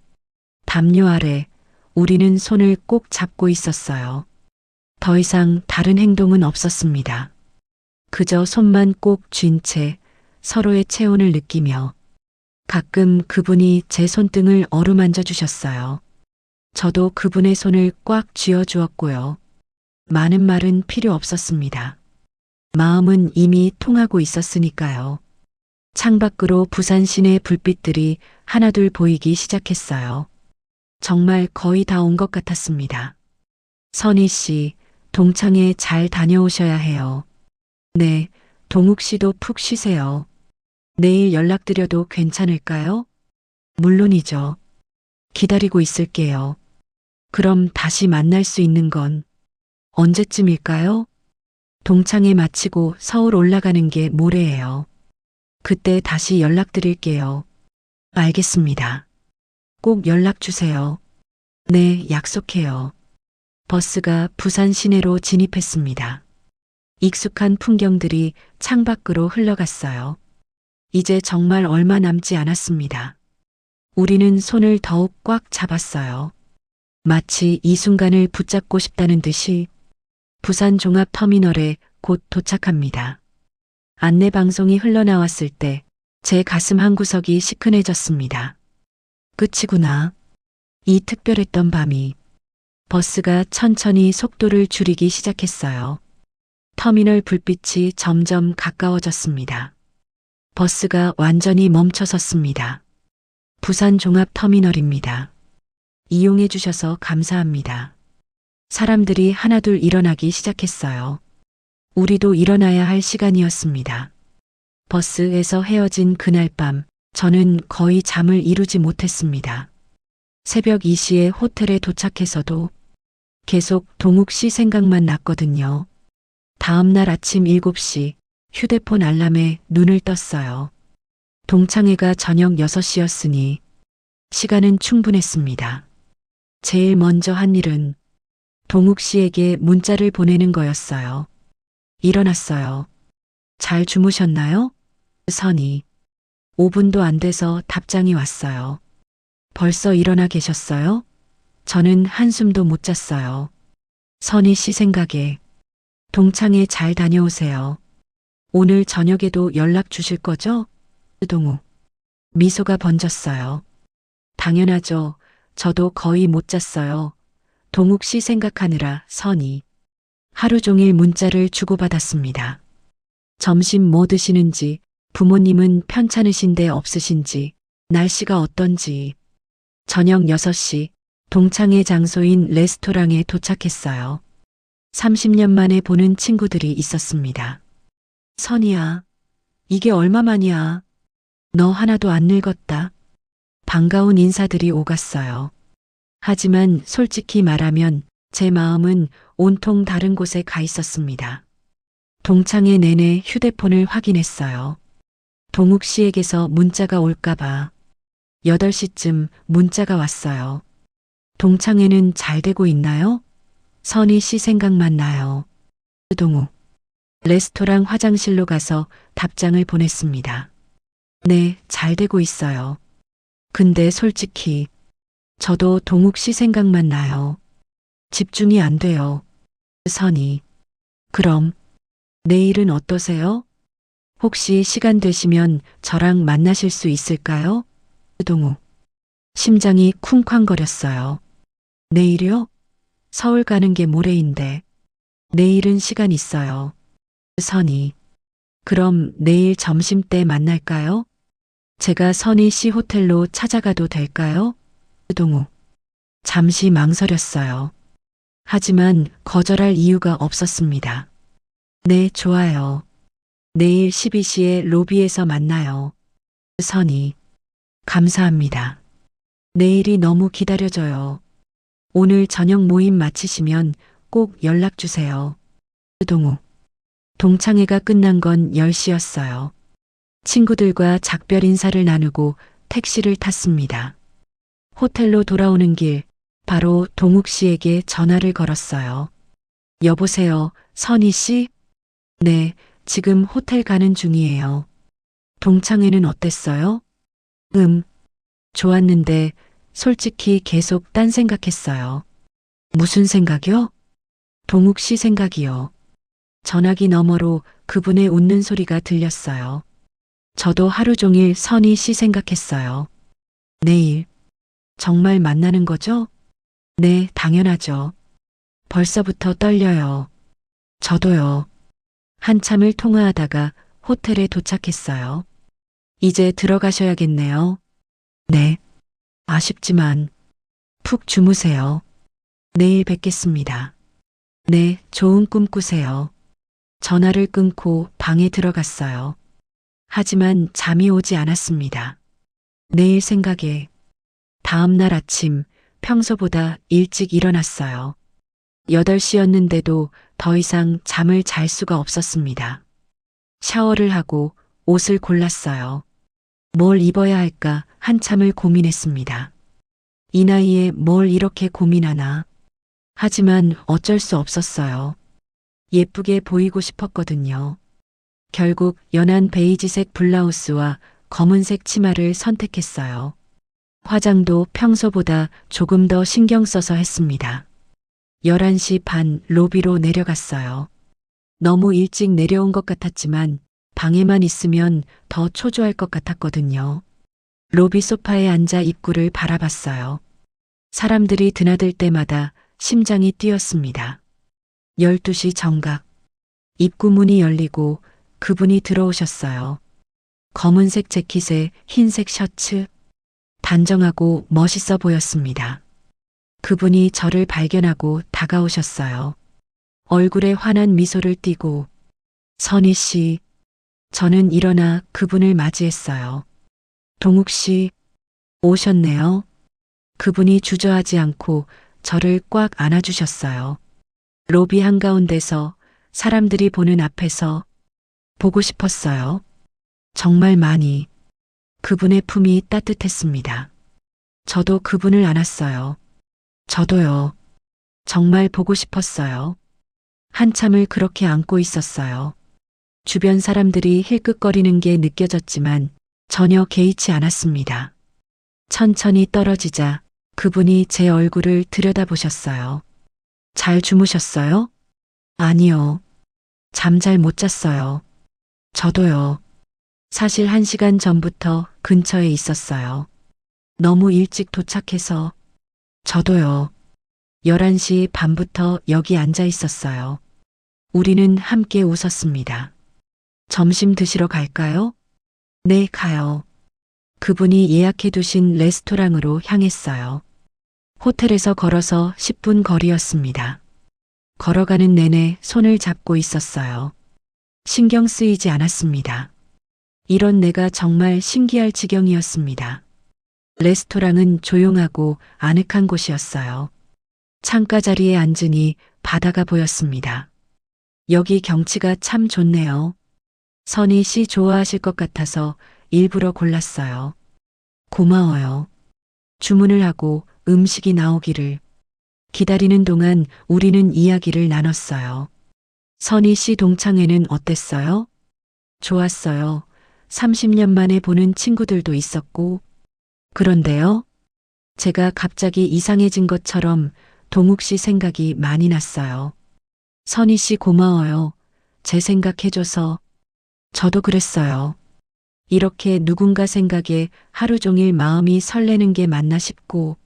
담요 아래 우리는 손을 꼭 잡고 있었어요. 더 이상 다른 행동은 없었습니다. 그저 손만 꼭 쥔 채 서로의 체온을 느끼며 가끔 그분이 제 손등을 어루만져 주셨어요. 저도 그분의 손을 꽉 쥐어 주었고요. 많은 말은 필요 없었습니다. 마음은 이미 통하고 있었으니까요. 창밖으로 부산 시내 불빛들이 하나둘 보이기 시작했어요. 정말 거의 다 온 것 같았습니다. 선희 씨, 동창회 잘 다녀오셔야 해요. 네, 동욱 씨도 푹 쉬세요. 내일 연락드려도 괜찮을까요? 물론이죠. 기다리고 있을게요. 그럼 다시 만날 수 있는 건 언제쯤일까요? 동창회 마치고 서울 올라가는 게 모레예요. 그때 다시 연락드릴게요. 알겠습니다. 꼭 연락 주세요. 네, 약속해요. 버스가 부산 시내로 진입했습니다. 익숙한 풍경들이 창밖으로 흘러갔어요. 이제 정말 얼마 남지 않았습니다. 우리는 손을 더욱 꽉 잡았어요. 마치 이 순간을 붙잡고 싶다는 듯이. 부산 종합터미널에 곧 도착합니다. 안내방송이 흘러나왔을 때 제 가슴 한구석이 시큰해졌습니다. 끝이구나. 이 특별했던 밤이. 버스가 천천히 속도를 줄이기 시작했어요. 터미널 불빛이 점점 가까워졌습니다. 버스가 완전히 멈춰섰습니다. 부산 종합터미널입니다. 이용해 주셔서 감사합니다. 사람들이 하나둘 일어나기 시작했어요. 우리도 일어나야 할 시간이었습니다. 버스에서 헤어진 그날 밤, 저는 거의 잠을 이루지 못했습니다. 새벽 2시에 호텔에 도착해서도 계속 동욱 씨 생각만 났거든요. 다음 날 아침 7시 휴대폰 알람에 눈을 떴어요. 동창회가 저녁 6시였으니 시간은 충분했습니다. 제일 먼저 한 일은 동욱 씨에게 문자를 보내는 거였어요. 일어났어요. 잘 주무셨나요? 선이. 5분도 안 돼서 답장이 왔어요. 벌써 일어나 계셨어요? 저는 한숨도 못 잤어요. 선희 씨 생각에. 동창회 잘 다녀오세요. 오늘 저녁에도 연락 주실 거죠? 동욱. 미소가 번졌어요. 당연하죠. 저도 거의 못 잤어요. 동욱 씨 생각하느라. 선희. 하루 종일 문자를 주고받았습니다. 점심 뭐 드시는지, 부모님은 편찮으신데 없으신지, 날씨가 어떤지. 저녁 6시 동창회 장소인 레스토랑에 도착했어요. 30년 만에 보는 친구들이 있었습니다. 선이야, 이게 얼마만이야. 너 하나도 안 늙었다. 반가운 인사들이 오갔어요. 하지만 솔직히 말하면 제 마음은 온통 다른 곳에 가 있었습니다. 동창회 내내 휴대폰을 확인했어요. 동욱 씨에게서 문자가 올까봐. 8시쯤 문자가 왔어요. 동창회는 잘 되고 있나요? 선희 씨 생각만 나요. 동욱. 레스토랑 화장실로 가서 답장을 보냈습니다. 네, 잘 되고 있어요. 근데 솔직히 저도 동욱 씨 생각만 나요. 집중이 안 돼요. 선희. 그럼 내일은 어떠세요? 혹시 시간 되시면 저랑 만나실 수 있을까요? 동욱. 심장이 쿵쾅거렸어요. 내일이요? 서울 가는 게 모레인데. 내일은 시간 있어요. 선희. 그럼 내일 점심때 만날까요? 제가 선희 씨 호텔로 찾아가도 될까요? 동욱. 잠시 망설였어요. 하지만 거절할 이유가 없었습니다. 네, 좋아요. 내일 12시에 로비에서 만나요. 선희. 감사합니다. 내일이 너무 기다려져요. 오늘 저녁 모임 마치시면 꼭 연락 주세요. 동욱. 동창회가 끝난 건 10시였어요. 친구들과 작별 인사를 나누고 택시를 탔습니다. 호텔로 돌아오는 길, 바로 동욱 씨에게 전화를 걸었어요. 여보세요, 선희 씨? 네, 지금 호텔 가는 중이에요. 동창회는 어땠어요? 좋았는데 솔직히 계속 딴 생각했어요. 무슨 생각이요? 동욱 씨 생각이요. 전화기 너머로 그분의 웃는 소리가 들렸어요. 저도 하루 종일 선희 씨 생각했어요. 내일 정말 만나는 거죠? 네, 당연하죠. 벌써부터 떨려요. 저도요. 한참을 통화하다가 호텔에 도착했어요. 이제 들어가셔야겠네요. 네. 아쉽지만 푹 주무세요. 내일 뵙겠습니다. 네, 좋은 꿈 꾸세요. 전화를 끊고 방에 들어갔어요. 하지만 잠이 오지 않았습니다. 내일 생각에 다음 날 아침 평소보다 일찍 일어났어요. 8시였는데도 더 이상 잠을 잘 수가 없었습니다. 샤워를 하고 옷을 골랐어요. 뭘 입어야 할까 한참을 고민했습니다. 이 나이에 뭘 이렇게 고민하나. 하지만 어쩔 수 없었어요. 예쁘게 보이고 싶었거든요. 결국 연한 베이지색 블라우스와 검은색 치마를 선택했어요. 화장도 평소보다 조금 더 신경 써서 했습니다. 11시 반 로비로 내려갔어요. 너무 일찍 내려온 것 같았지만 방에만 있으면 더 초조할 것 같았거든요. 로비 소파에 앉아 입구를 바라봤어요. 사람들이 드나들 때마다 심장이 뛰었습니다. 12시 정각. 입구 문이 열리고 그분이 들어오셨어요. 검은색 재킷에 흰색 셔츠. 단정하고 멋있어 보였습니다. 그분이 저를 발견하고 다가오셨어요. 얼굴에 환한 미소를 띠고 선희 씨, 저는 일어나 그분을 맞이했어요. 동욱 씨, 오셨네요. 그분이 주저하지 않고 저를 꽉 안아주셨어요. 로비 한가운데서 사람들이 보는 앞에서 보고 싶었어요. 정말 많이. 그분의 품이 따뜻했습니다. 저도 그분을 안았어요. 저도요. 정말 보고 싶었어요. 한참을 그렇게 안고 있었어요. 주변 사람들이 힐끗거리는 게 느껴졌지만 전혀 개의치 않았습니다. 천천히 떨어지자 그분이 제 얼굴을 들여다보셨어요. 잘 주무셨어요? 아니요. 잠 잘 못 잤어요. 저도요. 사실 1시간 전부터 근처에 있었어요. 너무 일찍 도착해서. 저도요. 11시 반부터 여기 앉아 있었어요. 우리는 함께 웃었습니다. 점심 드시러 갈까요? 네, 가요. 그분이 예약해 두신 레스토랑으로 향했어요. 호텔에서 걸어서 10분 거리였습니다. 걸어가는 내내 손을 잡고 있었어요. 신경 쓰이지 않았습니다. 이런 내가 정말 신기할 지경이었습니다. 레스토랑은 조용하고 아늑한 곳이었어요. 창가 자리에 앉으니 바다가 보였습니다. 여기 경치가 참 좋네요. 선희 씨 좋아하실 것 같아서 일부러 골랐어요. 고마워요. 주문을 하고 음식이 나오기를 기다리는 동안 우리는 이야기를 나눴어요. 선희 씨 동창회는 어땠어요? 좋았어요. 30년 만에 보는 친구들도 있었고. 그런데요? 제가 갑자기 이상해진 것처럼 동욱 씨 생각이 많이 났어요. 선희 씨 고마워요. 제 생각해줘서. 저도 그랬어요. 이렇게 누군가 생각에 하루 종일 마음이 설레는 게 맞나 싶고.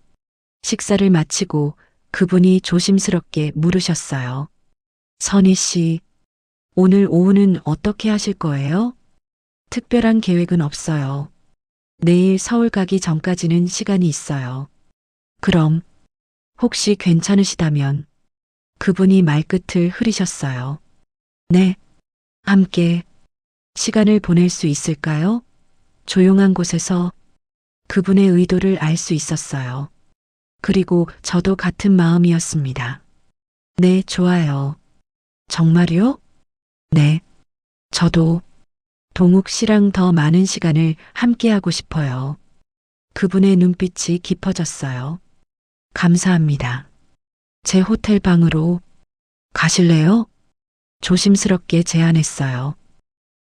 식사를 마치고 그분이 조심스럽게 물으셨어요. 선희 씨, 오늘 오후는 어떻게 하실 거예요? 특별한 계획은 없어요. 내일 서울 가기 전까지는 시간이 있어요. 그럼 혹시 괜찮으시다면 그분이 말끝을 흐리셨어요. 네, 함께 시간을 보낼 수 있을까요? 조용한 곳에서 그분의 의도를 알 수 있었어요. 그리고 저도 같은 마음이었습니다. 네, 좋아요. 정말요? 네, 저도 동욱 씨랑 더 많은 시간을 함께하고 싶어요. 그분의 눈빛이 깊어졌어요. 감사합니다. 제 호텔 방으로 가실래요? 조심스럽게 제안했어요.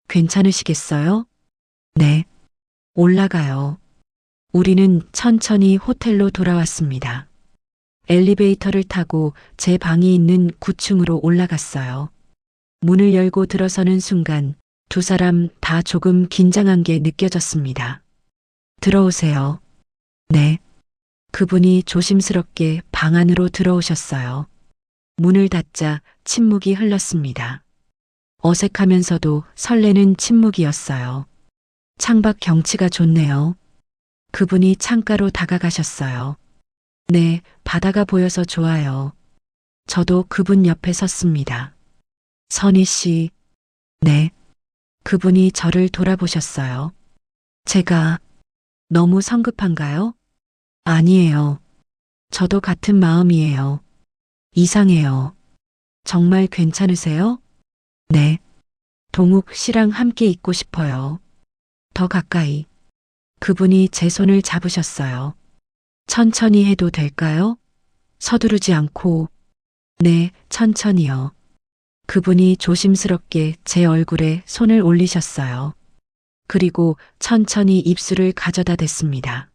괜찮으시겠어요? 네. 올라가요. 우리는 천천히 호텔로 돌아왔습니다. 엘리베이터를 타고 제 방이 있는 9층으로 올라갔어요. 문을 열고 들어서는 순간 두 사람 다 조금 긴장한 게 느껴졌습니다. 들어오세요. 네. 그분이 조심스럽게 방 안으로 들어오셨어요. 문을 닫자 침묵이 흘렀습니다. 어색하면서도 설레는 침묵이었어요. 창밖 경치가 좋네요. 그분이 창가로 다가가셨어요. 네, 바다가 보여서 좋아요. 저도 그분 옆에 섰습니다. 선희 씨, 네. 그분이 저를 돌아보셨어요. 제가 너무 성급한가요? 아니에요. 저도 같은 마음이에요. 이상해요. 정말 괜찮으세요? 네. 동욱 씨랑 함께 있고 싶어요. 더 가까이. 그분이 제 손을 잡으셨어요. 천천히 해도 될까요? 서두르지 않고. 네, 천천히요. 그분이 조심스럽게 제 얼굴에 손을 올리셨어요. 그리고 천천히 입술을 가져다 댔습니다.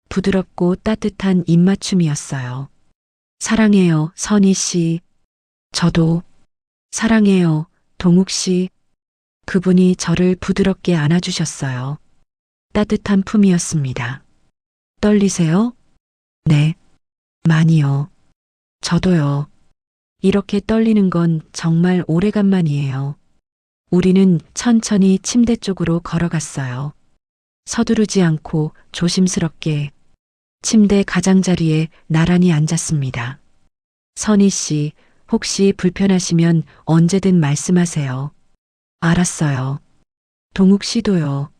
부드럽고 따뜻한 입맞춤이었어요. 사랑해요, 선희 씨. 저도 사랑해요, 동욱 씨. 그분이 저를 부드럽게 안아주셨어요. 따뜻한 품이었습니다. 떨리세요? 네, 많이요. 저도요. 이렇게 떨리는 건 정말 오래간만이에요. 우리는 천천히 침대 쪽으로 걸어갔어요. 서두르지 않고 조심스럽게 침대 가장자리에 나란히 앉았습니다. 선희 씨, 혹시 불편하시면 언제든 말씀하세요. 알았어요. 동욱 씨도요.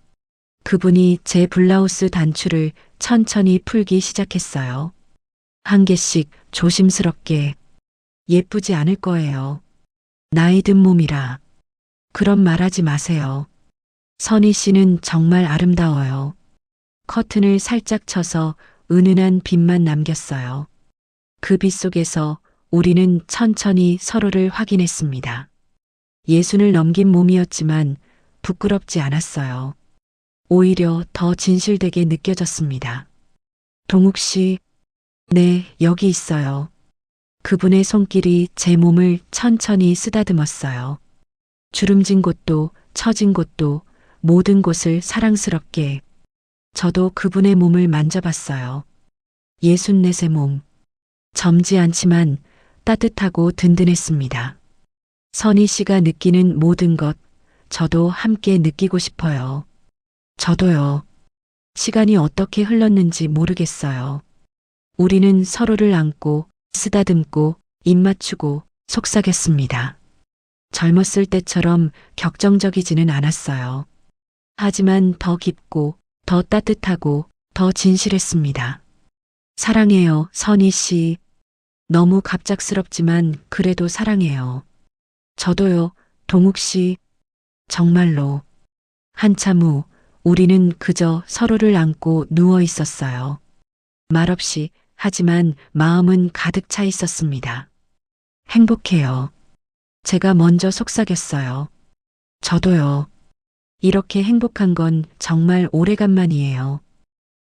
그분이 제 블라우스 단추를 천천히 풀기 시작했어요. 한 개씩 조심스럽게. 예쁘지 않을 거예요. 나이 든 몸이라. 그런 말하지 마세요. 선희 씨는 정말 아름다워요. 커튼을 살짝 쳐서 은은한 빛만 남겼어요. 그 빛 속에서 우리는 천천히 서로를 확인했습니다. 예순을 넘긴 몸이었지만 부끄럽지 않았어요. 오히려 더 진실되게 느껴졌습니다. 동욱 씨, 네, 여기 있어요. 그분의 손길이 제 몸을 천천히 쓰다듬었어요. 주름진 곳도 처진 곳도 모든 곳을 사랑스럽게. 저도 그분의 몸을 만져봤어요. 64의 몸. 젊지 않지만 따뜻하고 든든했습니다. 선희 씨가 느끼는 모든 것, 저도 함께 느끼고 싶어요. 저도요. 시간이 어떻게 흘렀는지 모르겠어요. 우리는 서로를 안고 쓰다듬고 입 맞추고 속삭였습니다. 젊었을 때처럼 격정적이지는 않았어요. 하지만 더 깊고 더 따뜻하고 더 진실했습니다. 사랑해요, 선희 씨. 너무 갑작스럽지만 그래도 사랑해요. 저도요, 동욱 씨. 정말로. 한참 후 우리는 그저 서로를 안고 누워 있었어요. 말없이, 하지만 마음은 가득 차 있었습니다. 행복해요. 제가 먼저 속삭였어요. 저도요. 이렇게 행복한 건 정말 오래간만이에요.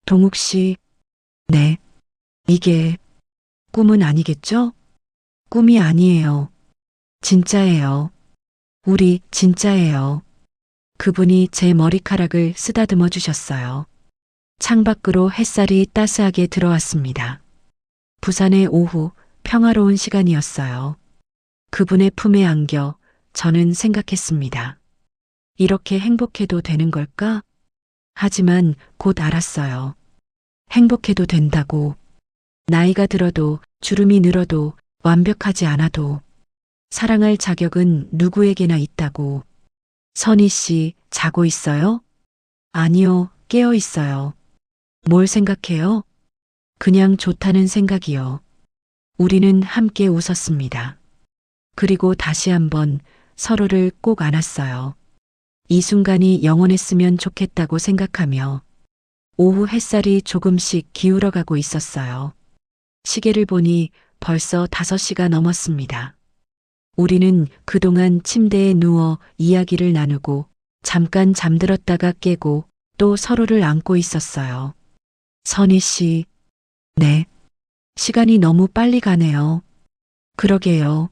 동욱 씨, 네. 이게 꿈은 아니겠죠? 꿈이 아니에요. 진짜예요. 우리 진짜예요. 그분이 제 머리카락을 쓰다듬어 주셨어요. 창밖으로 햇살이 따스하게 들어왔습니다. 부산의 오후 평화로운 시간이었어요. 그분의 품에 안겨 저는 생각했습니다. 이렇게 행복해도 되는 걸까? 하지만 곧 알았어요. 행복해도 된다고. 나이가 들어도 주름이 늘어도 완벽하지 않아도 사랑할 자격은 누구에게나 있다고. 선희 씨, 자고 있어요? 아니요, 깨어 있어요. 뭘 생각해요? 그냥 좋다는 생각이요. 우리는 함께 웃었습니다. 그리고 다시 한번 서로를 꼭 안았어요. 이 순간이 영원했으면 좋겠다고 생각하며 오후 햇살이 조금씩 기울어가고 있었어요. 시계를 보니 벌써 5시가 넘었습니다. 우리는 그동안 침대에 누워 이야기를 나누고 잠깐 잠들었다가 깨고 또 서로를 안고 있었어요. 선희 씨, 네. 시간이 너무 빨리 가네요. 그러게요.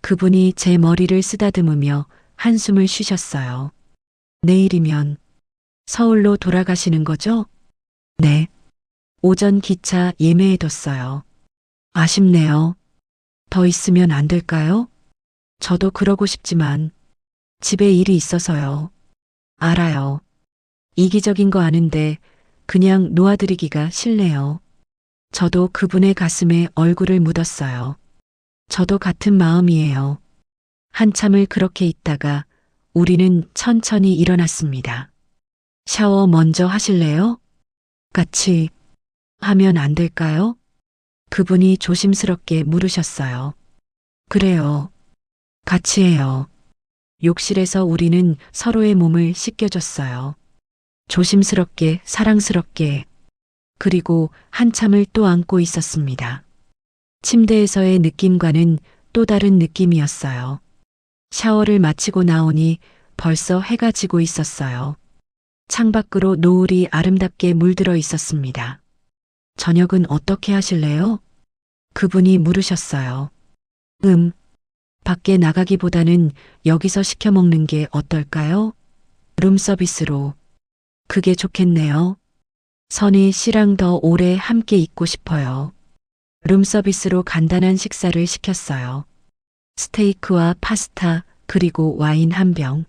그분이 제 머리를 쓰다듬으며 한숨을 쉬셨어요. 내일이면 서울로 돌아가시는 거죠? 네. 오전 기차 예매해뒀어요. 아쉽네요. 더 있으면 안 될까요? 저도 그러고 싶지만 집에 일이 있어서요. 알아요. 이기적인 거 아는데 그냥 놓아드리기가 싫네요. 저도 그분의 가슴에 얼굴을 묻었어요. 저도 같은 마음이에요. 한참을 그렇게 있다가 우리는 천천히 일어났습니다. 샤워 먼저 하실래요? 같이 하면 안 될까요? 그분이 조심스럽게 물으셨어요. 그래요. 같이 해요. 욕실에서 우리는 서로의 몸을 씻겨줬어요. 조심스럽게, 사랑스럽게. 그리고 한참을 또 안고 있었습니다. 침대에서의 느낌과는 또 다른 느낌이었어요. 샤워를 마치고 나오니 벌써 해가 지고 있었어요. 창밖으로 노을이 아름답게 물들어 있었습니다. 저녁은 어떻게 하실래요? 그분이 물으셨어요. 밖에 나가기보다는 여기서 시켜 먹는 게 어떨까요? 룸서비스로. 그게 좋겠네요. 선희 씨랑 더 오래 함께 있고 싶어요. 룸서비스로 간단한 식사를 시켰어요. 스테이크와 파스타, 그리고 와인 한 병.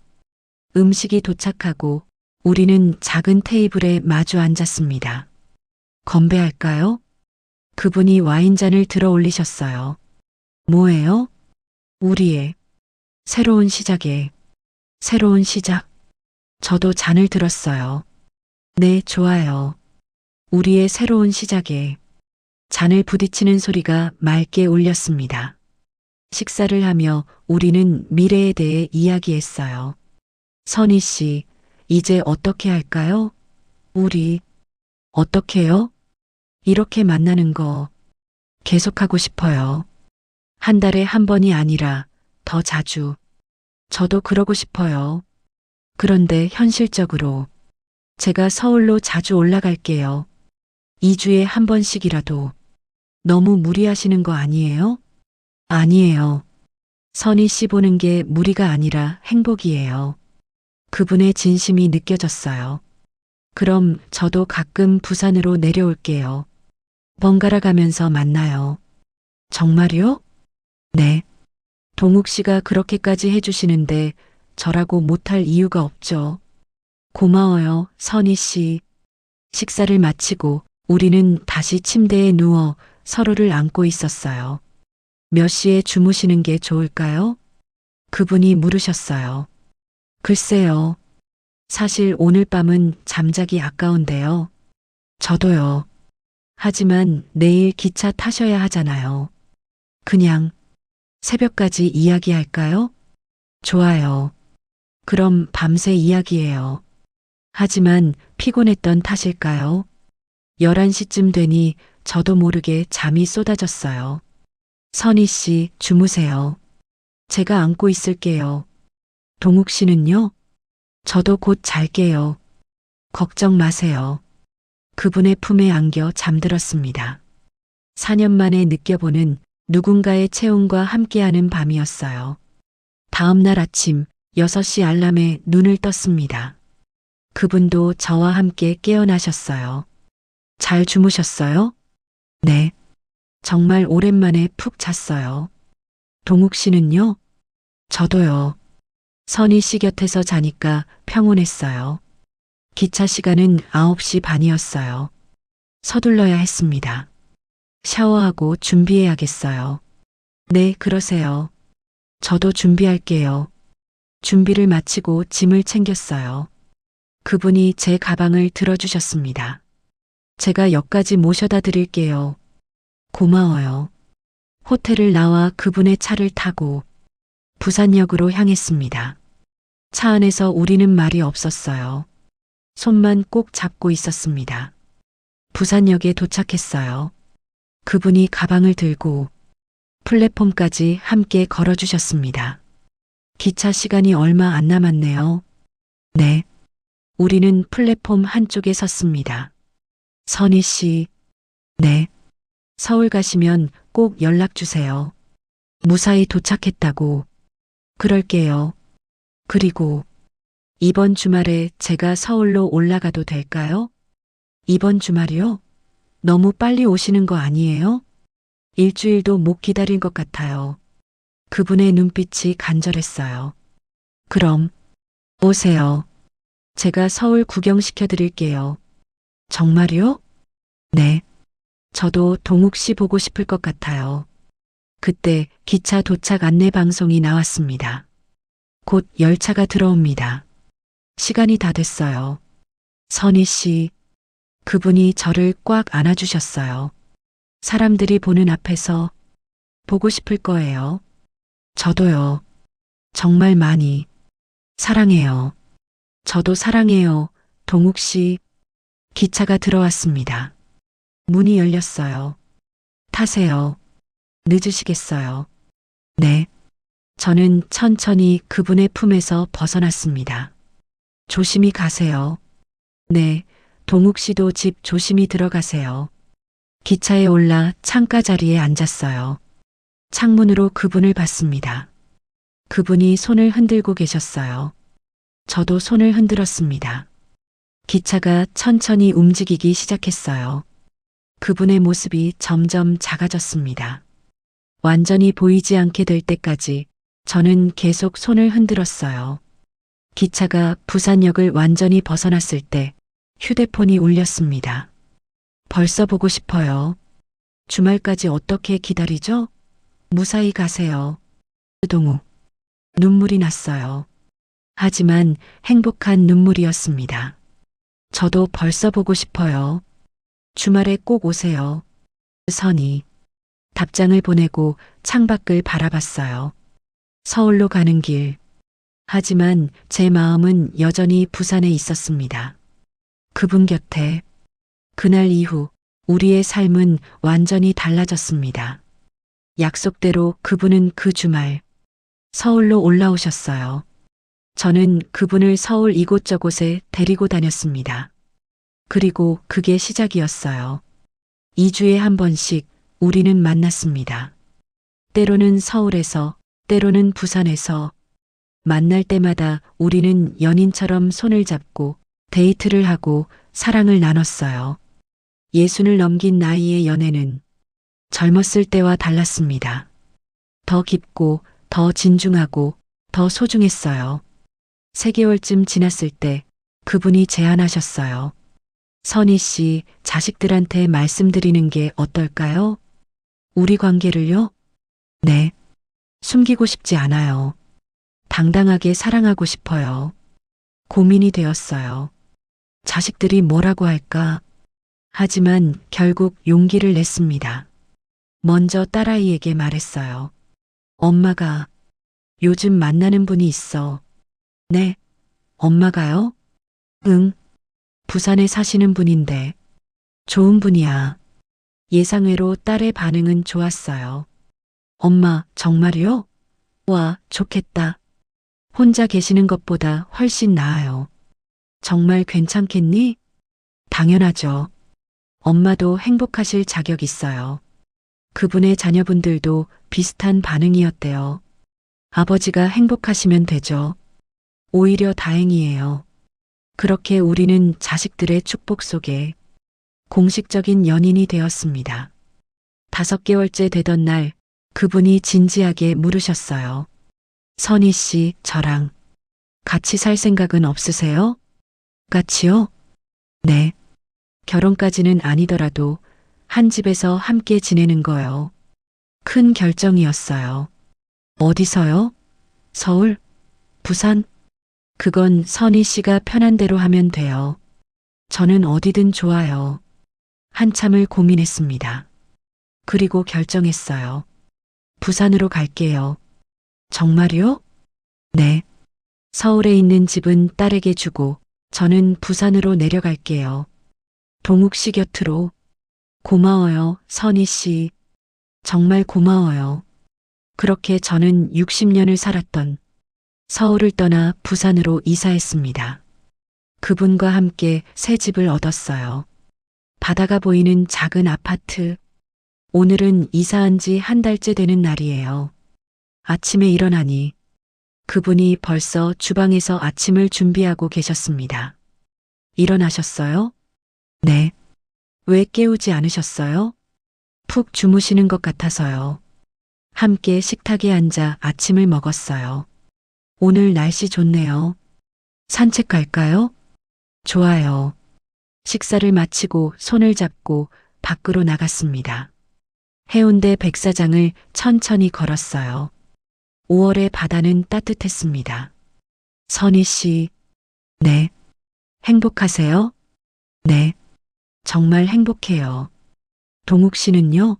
음식이 도착하고 우리는 작은 테이블에 마주 앉았습니다. 건배할까요? 그분이 와인잔을 들어 올리셨어요. 뭐예요? 우리의 새로운 시작에 새로운 시작. 저도 잔을 들었어요. 네, 좋아요. 우리의 새로운 시작에 잔을 부딪히는 소리가 맑게 울렸습니다. 식사를 하며 우리는 미래에 대해 이야기했어요. 선희 씨, 이제 어떻게 할까요? 우리 어떻게요? 이렇게 만나는 거 계속하고 싶어요. 한 달에 한 번이 아니라 더 자주. 저도 그러고 싶어요. 그런데 현실적으로 제가 서울로 자주 올라갈게요. 2주에 한 번씩이라도. 너무 무리하시는 거 아니에요? 아니에요. 선희 씨 보는 게 무리가 아니라 행복이에요. 그분의 진심이 느껴졌어요. 그럼 저도 가끔 부산으로 내려올게요. 번갈아 가면서 만나요. 정말요? 네. 동욱 씨가 그렇게까지 해주시는데 저라고 못할 이유가 없죠. 고마워요, 선희 씨. 식사를 마치고 우리는 다시 침대에 누워 서로를 안고 있었어요. 몇 시에 주무시는 게 좋을까요? 그분이 물으셨어요. 글쎄요. 사실 오늘 밤은 잠자기 아까운데요. 저도요. 하지만 내일 기차 타셔야 하잖아요. 그냥 새벽까지 이야기할까요? 좋아요. 그럼 밤새 이야기해요. 하지만 피곤했던 탓일까요? 11시쯤 되니 저도 모르게 잠이 쏟아졌어요. 선희 씨, 주무세요. 제가 안고 있을게요. 동욱 씨는요? 저도 곧 잘게요. 걱정 마세요. 그분의 품에 안겨 잠들었습니다. 4년 만에 느껴보는 누군가의 체온과 함께하는 밤이었어요. 다음 날 아침 6시 알람에 눈을 떴습니다. 그분도 저와 함께 깨어나셨어요. 잘 주무셨어요? 네. 정말 오랜만에 푹 잤어요. 동욱 씨는요? 저도요. 선희 씨 곁에서 자니까 평온했어요. 기차 시간은 9시 반이었어요. 서둘러야 했습니다. 샤워하고 준비해야겠어요. 네, 그러세요. 저도 준비할게요. 준비를 마치고 짐을 챙겼어요. 그분이 제 가방을 들어주셨습니다. 제가 역까지 모셔다 드릴게요. 고마워요. 호텔을 나와 그분의 차를 타고 부산역으로 향했습니다. 차 안에서 우리는 말이 없었어요. 손만 꼭 잡고 있었습니다. 부산역에 도착했어요. 그분이 가방을 들고 플랫폼까지 함께 걸어주셨습니다. 기차 시간이 얼마 안 남았네요. 네. 우리는 플랫폼 한쪽에 섰습니다. 선희 씨. 네. 서울 가시면 꼭 연락 주세요. 무사히 도착했다고. 그럴게요. 그리고 이번 주말에 제가 서울로 올라가도 될까요? 이번 주말이요? 너무 빨리 오시는 거 아니에요? 일주일도 못 기다린 것 같아요. 그분의 눈빛이 간절했어요. 그럼 오세요. 제가 서울 구경시켜 드릴게요. 정말요? 네. 저도 동욱 씨 보고 싶을 것 같아요. 그때 기차 도착 안내 방송이 나왔습니다. 곧 열차가 들어옵니다. 시간이 다 됐어요. 선희 씨, 그분이 저를 꽉 안아주셨어요. 사람들이 보는 앞에서 보고 싶을 거예요. 저도요. 정말 많이 사랑해요. 저도 사랑해요. 동욱 씨. 기차가 들어왔습니다. 문이 열렸어요. 타세요. 늦으시겠어요. 네. 저는 천천히 그분의 품에서 벗어났습니다. 조심히 가세요. 네. 동욱 씨도 집 조심히 들어가세요. 기차에 올라 창가 자리에 앉았어요. 창문으로 그분을 봤습니다. 그분이 손을 흔들고 계셨어요. 저도 손을 흔들었습니다. 기차가 천천히 움직이기 시작했어요. 그분의 모습이 점점 작아졌습니다. 완전히 보이지 않게 될 때까지 저는 계속 손을 흔들었어요. 기차가 부산역을 완전히 벗어났을 때 휴대폰이 울렸습니다. 벌써 보고 싶어요. 주말까지 어떻게 기다리죠? 무사히 가세요. 동우. 눈물이 났어요. 하지만 행복한 눈물이었습니다. 저도 벌써 보고 싶어요. 주말에 꼭 오세요. 선이. 답장을 보내고 창밖을 바라봤어요. 서울로 가는 길. 하지만 제 마음은 여전히 부산에 있었습니다. 그분 곁에. 그날 이후 우리의 삶은 완전히 달라졌습니다. 약속대로 그분은 그 주말 서울로 올라오셨어요. 저는 그분을 서울 이곳저곳에 데리고 다녔습니다. 그리고 그게 시작이었어요. 2주에 한 번씩 우리는 만났습니다. 때로는 서울에서, 때로는 부산에서. 만날 때마다 우리는 연인처럼 손을 잡고 데이트를 하고 사랑을 나눴어요. 60을 넘긴 나이의 연애는 젊었을 때와 달랐습니다. 더 깊고, 더 진중하고, 더 소중했어요. 3개월쯤 지났을 때 그분이 제안하셨어요. 선희 씨, 자식들한테 말씀드리는 게 어떨까요? 우리 관계를요? 네. 숨기고 싶지 않아요. 당당하게 사랑하고 싶어요. 고민이 되었어요. 자식들이 뭐라고 할까? 하지만 결국 용기를 냈습니다. 먼저 딸아이에게 말했어요. 엄마가 요즘 만나는 분이 있어. 네. 엄마가요? 응. 부산에 사시는 분인데. 좋은 분이야. 예상외로 딸의 반응은 좋았어요. 엄마, 정말요? 와, 좋겠다. 혼자 계시는 것보다 훨씬 나아요. 정말 괜찮겠니? 당연하죠. 엄마도 행복하실 자격 있어요. 그분의 자녀분들도 비슷한 반응이었대요. 아버지가 행복하시면 되죠. 오히려 다행이에요. 그렇게 우리는 자식들의 축복 속에 공식적인 연인이 되었습니다. 5개월째 되던 날 그분이 진지하게 물으셨어요. 선희 씨, 저랑 같이 살 생각은 없으세요? 같이요? 네. 결혼까지는 아니더라도 한 집에서 함께 지내는 거요. 큰 결정이었어요. 어디서요? 서울? 부산? 그건 선희 씨가 편한 대로 하면 돼요. 저는 어디든 좋아요. 한참을 고민했습니다. 그리고 결정했어요. 부산으로 갈게요. 정말요? 네. 서울에 있는 집은 딸에게 주고 저는 부산으로 내려갈게요. 동욱 씨 곁으로. 고마워요, 선희 씨. 정말 고마워요. 그렇게 저는 60년을 살았던 서울을 떠나 부산으로 이사했습니다. 그분과 함께 새 집을 얻었어요. 바다가 보이는 작은 아파트. 오늘은 이사한 지 한 달째 되는 날이에요. 아침에 일어나니 그분이 벌써 주방에서 아침을 준비하고 계셨습니다. 일어나셨어요? 네. 왜 깨우지 않으셨어요? 푹 주무시는 것 같아서요. 함께 식탁에 앉아 아침을 먹었어요. 오늘 날씨 좋네요. 산책 갈까요? 좋아요. 식사를 마치고 손을 잡고 밖으로 나갔습니다. 해운대 백사장을 천천히 걸었어요. 5월의 바다는 따뜻했습니다. 선희 씨. 네. 행복하세요? 네. 정말 행복해요. 동욱 씨는요?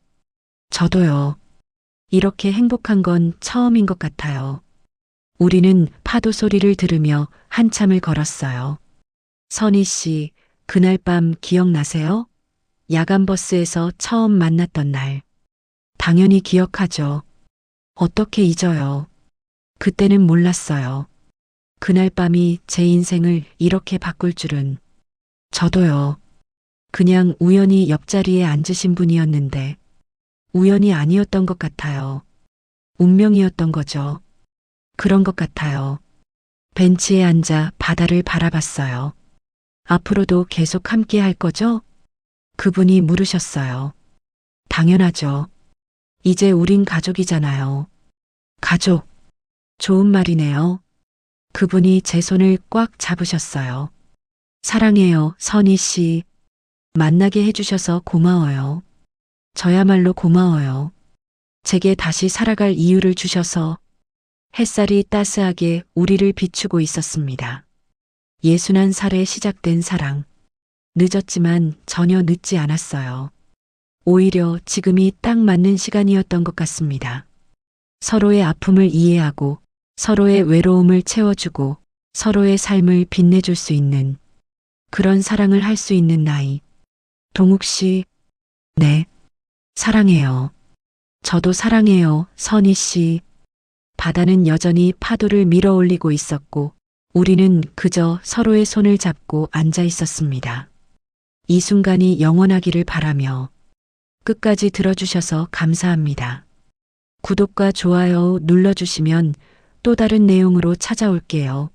저도요. 이렇게 행복한 건 처음인 것 같아요. 우리는 파도 소리를 들으며 한참을 걸었어요. 선희 씨, 그날 밤 기억나세요? 야간 버스에서 처음 만났던 날. 당연히 기억하죠. 어떻게 잊어요. 그때는 몰랐어요. 그날 밤이 제 인생을 이렇게 바꿀 줄은. 저도요. 그냥 우연히 옆자리에 앉으신 분이었는데 우연이 아니었던 것 같아요. 운명이었던 거죠. 그런 것 같아요. 벤치에 앉아 바다를 바라봤어요. 앞으로도 계속 함께 할 거죠? 그분이 물으셨어요. 당연하죠. 이제 우린 가족이잖아요. 가족. 좋은 말이네요. 그분이 제 손을 꽉 잡으셨어요. 사랑해요, 선희 씨. 만나게 해주셔서 고마워요. 저야말로 고마워요. 제게 다시 살아갈 이유를 주셔서 햇살이 따스하게 우리를 비추고 있었습니다. 61살에 시작된 사랑. 늦었지만 전혀 늦지 않았어요. 오히려 지금이 딱 맞는 시간이었던 것 같습니다. 서로의 아픔을 이해하고 서로의 외로움을 채워주고 서로의 삶을 빛내줄 수 있는 그런 사랑을 할 수 있는 나이. 동욱 씨, 네, 사랑해요. 저도 사랑해요, 선희 씨. 바다는 여전히 파도를 밀어 올리고 있었고 우리는 그저 서로의 손을 잡고 앉아 있었습니다. 이 순간이 영원하기를 바라며 끝까지 들어주셔서 감사합니다. 구독과 좋아요 눌러주시면 또 다른 내용으로 찾아올게요.